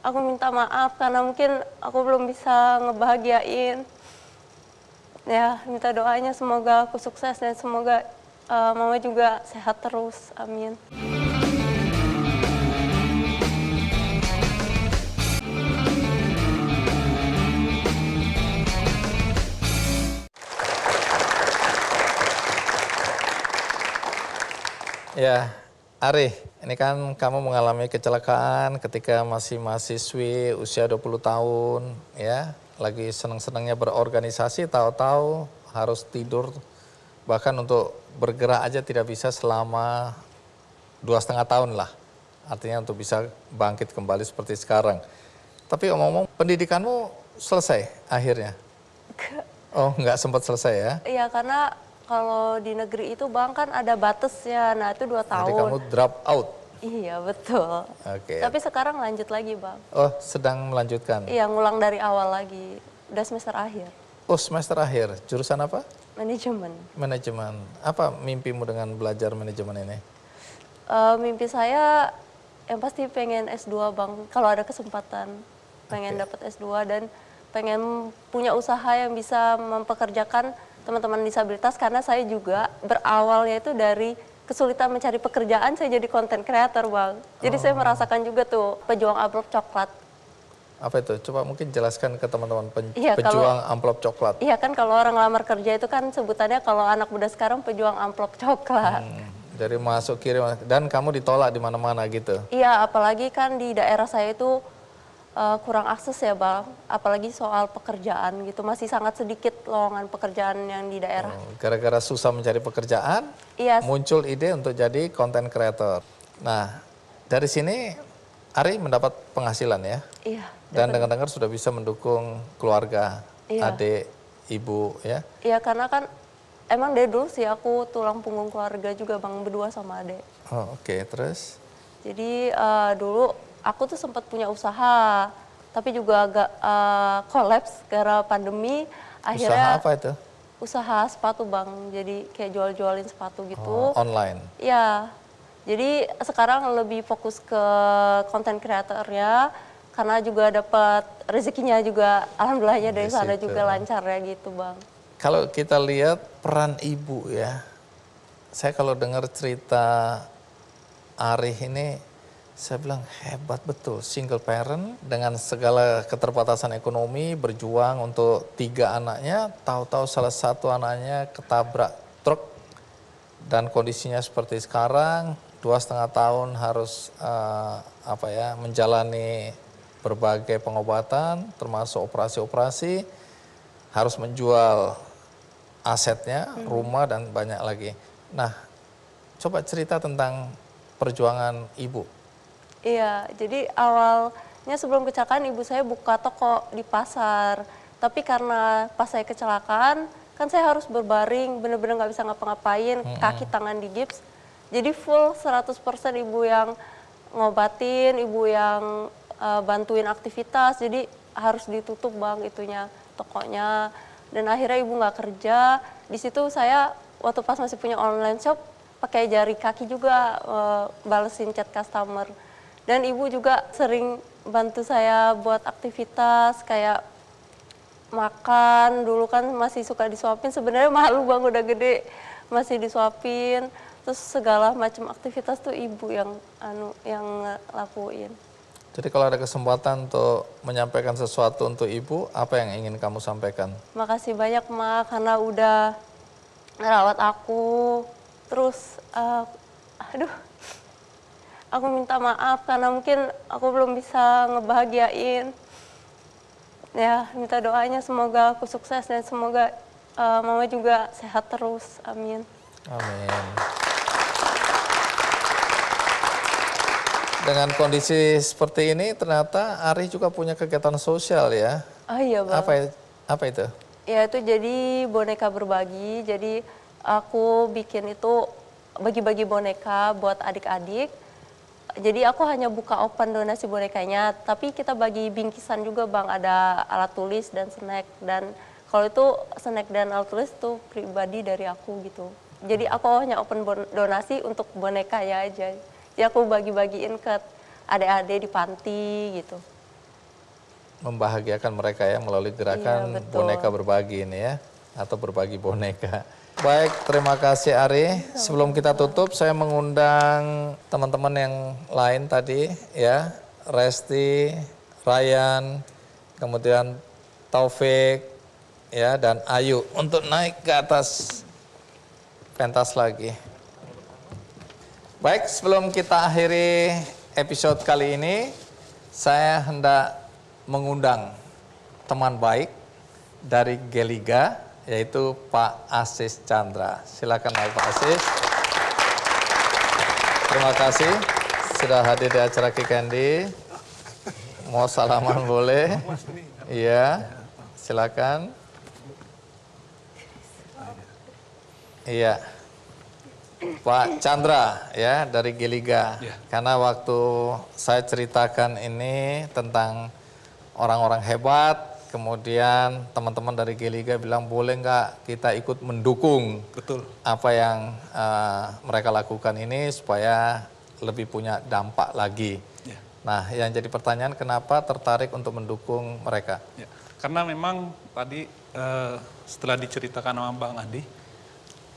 Speaker 2: aku minta maaf karena mungkin aku belum bisa ngebahagiain. Ya, minta doanya semoga aku sukses dan semoga Mama juga sehat terus. Amin.
Speaker 1: Ya, Ari, ini kan kamu mengalami kecelakaan ketika masih mahasiswi usia 20 tahun, ya. Lagi senang-senangnya berorganisasi, tahu-tahu harus tidur. Bahkan untuk bergerak aja tidak bisa selama 2,5 tahun lah. Artinya untuk bisa bangkit kembali seperti sekarang. Tapi ngomong-ngomong, pendidikanmu selesai akhirnya? Oh, nggak sempat selesai ya?
Speaker 2: Iya, karena kalau di negeri itu Bang kan ada batasnya, nah itu 2 tahun.
Speaker 1: Jadi kamu drop out?
Speaker 2: Iya, betul.
Speaker 1: Oke.
Speaker 2: Tapi sekarang lanjut lagi Bang.
Speaker 1: Oh, sedang melanjutkan?
Speaker 2: Iya, ngulang dari awal lagi. Udah semester akhir.
Speaker 1: Oh, semester akhir. Jurusan apa?
Speaker 2: Manajemen.
Speaker 1: Manajemen. Apa mimpimu dengan belajar manajemen ini?
Speaker 2: Mimpi saya yang pasti pengen S2 Bang, kalau ada kesempatan. Pengen dapat S2 dan pengen punya usaha yang bisa mempekerjakan teman-teman disabilitas karena saya juga berawalnya itu dari kesulitan mencari pekerjaan, saya jadi content creator Bang. Jadi saya merasakan juga tuh pejuang amplop coklat.
Speaker 1: Apa itu? Coba mungkin jelaskan ke teman-teman
Speaker 2: Iya,
Speaker 1: pejuang amplop coklat.
Speaker 2: Iya kan kalau orang lamar kerja itu kan sebutannya kalau anak muda sekarang pejuang amplop coklat.
Speaker 1: Dari masuk kiri dan kamu ditolak di mana-mana gitu.
Speaker 2: Iya, apalagi kan di daerah saya itu kurang akses ya Bang, apalagi soal pekerjaan gitu, masih sangat sedikit lowongan pekerjaan yang di daerah.
Speaker 1: Gara-gara susah mencari pekerjaan,
Speaker 2: Iya.
Speaker 1: muncul ide untuk jadi content creator. Nah, dari sini Ari mendapat penghasilan ya?
Speaker 2: Iya.
Speaker 1: Dan dengar-dengar sudah bisa mendukung keluarga,
Speaker 2: Iya.
Speaker 1: adik, ibu ya?
Speaker 2: Iya, karena kan emang dari dulu sih aku tulang punggung keluarga juga Bang, berdua sama adek.
Speaker 1: Oh, oke. Terus?
Speaker 2: Jadi dulu aku tuh sempat punya usaha, tapi juga agak kolaps gara pandemi. Akhirnya
Speaker 1: Usaha apa itu?
Speaker 2: Usaha sepatu Bang, jadi kayak jual-jualin sepatu gitu.
Speaker 1: Online?
Speaker 2: Iya, jadi sekarang lebih fokus ke konten kreatornya, karena juga dapat rezekinya juga, alhamdulillahnya dari sana juga lancar ya gitu Bang.
Speaker 1: Kalau kita lihat peran ibu ya, saya kalau dengar cerita Ari ini, saya bilang hebat betul, single parent dengan segala keterbatasan ekonomi, berjuang untuk 3 anaknya, tahu-tahu salah satu anaknya ketabrak truk dan kondisinya seperti sekarang, 2,5 tahun harus menjalani berbagai pengobatan, termasuk operasi-operasi, harus menjual asetnya, rumah dan banyak lagi. Nah, coba cerita tentang perjuangan ibu.
Speaker 2: Iya, jadi awalnya sebelum kecelakaan ibu saya buka toko di pasar. Tapi karena pas saya kecelakaan, kan saya harus berbaring, bener-bener nggak bisa ngapa-ngapain, kaki tangan di gips. Jadi full 100% ibu yang ngobatin, ibu yang bantuin aktivitas. Jadi harus ditutup Bang itunya, tokonya. Dan akhirnya ibu nggak kerja. Di situ saya waktu pas masih punya online shop, pakai jari kaki juga balesin chat customer. Dan ibu juga sering bantu saya buat aktivitas kayak makan, dulu kan masih suka disuapin, sebenarnya malu Bang udah gede masih disuapin. Terus segala macam aktivitas tuh ibu yang lakuin.
Speaker 1: Jadi kalau ada kesempatan untuk menyampaikan sesuatu untuk ibu, apa yang ingin kamu sampaikan?
Speaker 2: Makasih banyak Mak karena udah ngerawat aku. Terus aku minta maaf karena mungkin aku belum bisa ngebahagiain. Ya, minta doanya semoga aku sukses dan semoga Mama juga sehat terus. Amin.
Speaker 1: Amin. Dengan kondisi seperti ini, ternyata Ari juga punya kegiatan sosial ya.
Speaker 2: Oh iya Bang.
Speaker 1: Apa itu?
Speaker 2: Ya itu jadi boneka berbagi. Jadi aku bikin itu bagi-bagi boneka buat adik-adik. Jadi aku hanya buka open donasi bonekanya, tapi kita bagi bingkisan juga Bang, ada alat tulis dan snack. Dan kalau itu snack dan alat tulis itu pribadi dari aku gitu. Jadi aku hanya open donasi untuk bonekanya aja. Jadi aku bagi-bagiin ke adik-adik di panti gitu.
Speaker 1: Membahagiakan mereka ya melalui gerakan
Speaker 2: Iya, betul.
Speaker 1: boneka berbagi ini ya, atau berbagi boneka. Baik, terima kasih Ari. Sebelum kita tutup, saya mengundang teman-teman yang lain tadi ya, Resti, Ryan, kemudian Taufik, ya, dan Ayu untuk naik ke atas pentas lagi. Baik, sebelum kita akhiri episode kali ini, saya hendak mengundang teman baik dari Geliga, yaitu Pak Asis Chandra. Silakan Pak Asis. Terima kasih sudah hadir di acara Kick Candy. Mau salaman boleh? Iya, silakan. Iya. Pak Chandra ya dari Geliga. Karena waktu saya ceritakan ini tentang orang-orang hebat, kemudian teman-teman dari Geliga bilang boleh nggak kita ikut mendukung apa yang mereka lakukan ini supaya lebih punya dampak lagi. Nah, yang jadi pertanyaan kenapa tertarik untuk mendukung mereka?
Speaker 11: Ya, karena memang tadi setelah diceritakan sama Bang Andi,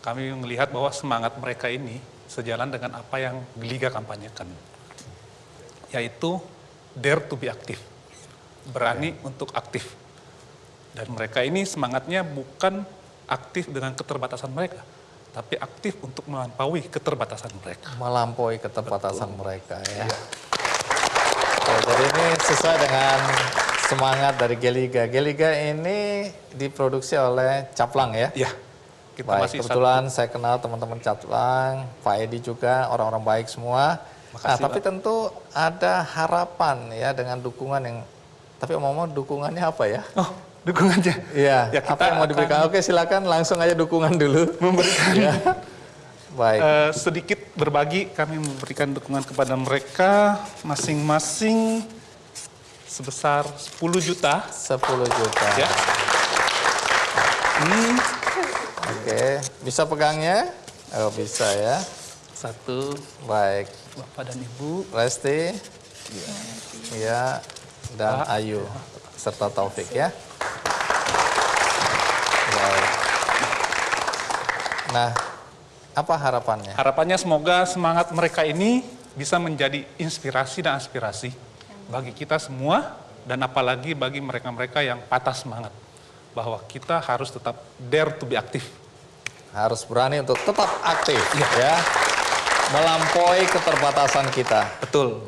Speaker 11: kami melihat bahwa semangat mereka ini sejalan dengan apa yang Geliga kampanyekan, yaitu dare to be active, berani untuk aktif. Dan mereka ini semangatnya bukan aktif dengan keterbatasan mereka, tapi aktif untuk melampaui keterbatasan mereka.
Speaker 1: Melampaui keterbatasan mereka ya. Oke, jadi ini sesuai dengan semangat dari Geliga. Geliga ini diproduksi oleh Caplang ya?
Speaker 11: Iya.
Speaker 1: Baik, kebetulan saya kenal teman-teman Caplang, Pak Edi juga, orang-orang baik semua. Nah, tapi tentu ada harapan ya dengan dukungan yang, tapi omong-omong dukungannya apa ya?
Speaker 11: Oh, dukungannya?
Speaker 1: Iya,
Speaker 11: ya, kita
Speaker 1: apa yang mau diberikan? Oke, silakan langsung aja dukungan dulu.
Speaker 11: Memberikan.
Speaker 1: Ya. Baik.
Speaker 11: Sedikit berbagi, kami memberikan dukungan kepada mereka masing-masing sebesar 10 juta.
Speaker 1: 10 juta.
Speaker 11: Ya. Ini.
Speaker 1: Oke, bisa pegangnya? Oh, bisa ya.
Speaker 11: Satu.
Speaker 1: Baik.
Speaker 11: Bapak dan Ibu.
Speaker 1: Resti. Iya. Dan Pak. Ayu. Serta Taufik ya. Baik. Nah, apa harapannya?
Speaker 11: Harapannya semoga semangat mereka ini bisa menjadi inspirasi dan aspirasi bagi kita semua, dan apalagi bagi mereka-mereka yang patah semangat, bahwa kita harus tetap dare to be aktif.
Speaker 1: Harus berani untuk tetap aktif ya, melampaui keterbatasan kita.
Speaker 11: Betul.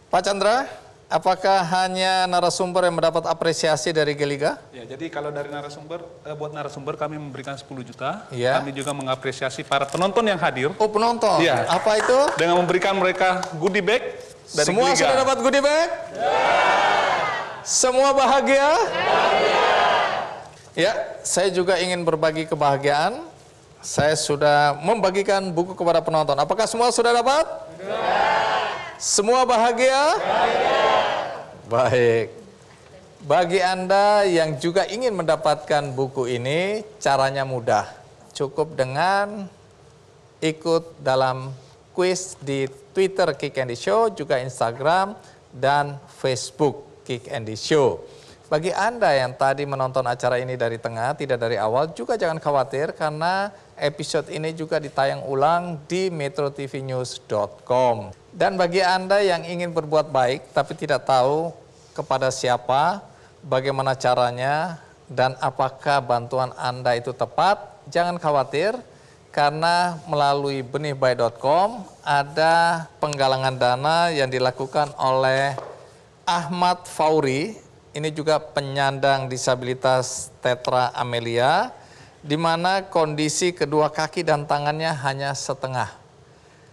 Speaker 1: Pak Chandra, apakah hanya narasumber yang mendapat apresiasi dari Geliga?
Speaker 11: Ya, jadi kalau dari narasumber, buat narasumber kami memberikan 10 juta.
Speaker 1: Ya.
Speaker 11: Kami juga mengapresiasi para penonton yang hadir.
Speaker 1: Oh, penonton.
Speaker 11: Ya.
Speaker 1: Apa itu?
Speaker 11: Dengan memberikan mereka goodie bag dari
Speaker 1: Semua
Speaker 11: Geliga.
Speaker 1: sudah dapat goodie bag? Semua bahagia? Ya, saya juga ingin berbagi kebahagiaan. Saya sudah membagikan buku kepada penonton. Apakah semua sudah dapat? Semua bahagia? Baik. Bagi Anda yang juga ingin mendapatkan buku ini, caranya mudah. Cukup dengan ikut dalam kuis di Twitter Kick Andy Show, juga Instagram dan Facebook Kick Andy Show. Bagi Anda yang tadi menonton acara ini dari tengah, tidak dari awal, juga jangan khawatir karena episode ini juga ditayang ulang di metrotvnews.com. Dan bagi Anda yang ingin berbuat baik tapi tidak tahu kepada siapa, bagaimana caranya, dan apakah bantuan Anda itu tepat, jangan khawatir karena melalui benihbaik.com ada penggalangan dana yang dilakukan oleh Ahmad Fauri. Ini juga penyandang disabilitas tetra amelia, di mana kondisi kedua kaki dan tangannya hanya setengah.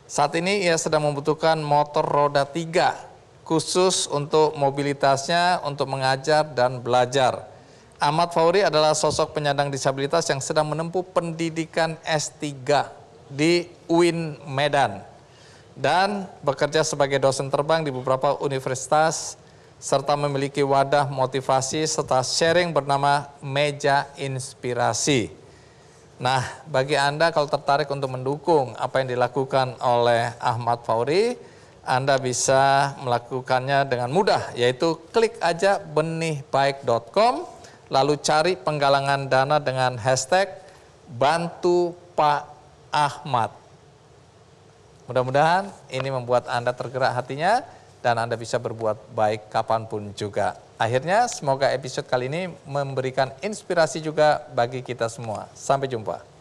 Speaker 1: Saat ini ia sedang membutuhkan motor roda 3, khusus untuk mobilitasnya, untuk mengajar dan belajar. Ahmad Fauri adalah sosok penyandang disabilitas yang sedang menempuh pendidikan S3 di UIN Medan, dan bekerja sebagai dosen terbang di beberapa universitas, serta memiliki wadah motivasi serta sharing bernama Meja Inspirasi. Nah, bagi Anda kalau tertarik untuk mendukung apa yang dilakukan oleh Ahmad Fauri, Anda bisa melakukannya dengan mudah, yaitu klik aja benihbaik.com, lalu cari penggalangan dana dengan hashtag Bantu Pak Ahmad. Mudah-mudahan ini membuat Anda tergerak hatinya, dan Anda bisa berbuat baik kapanpun juga. Akhirnya semoga episode kali ini memberikan inspirasi juga bagi kita semua. Sampai jumpa.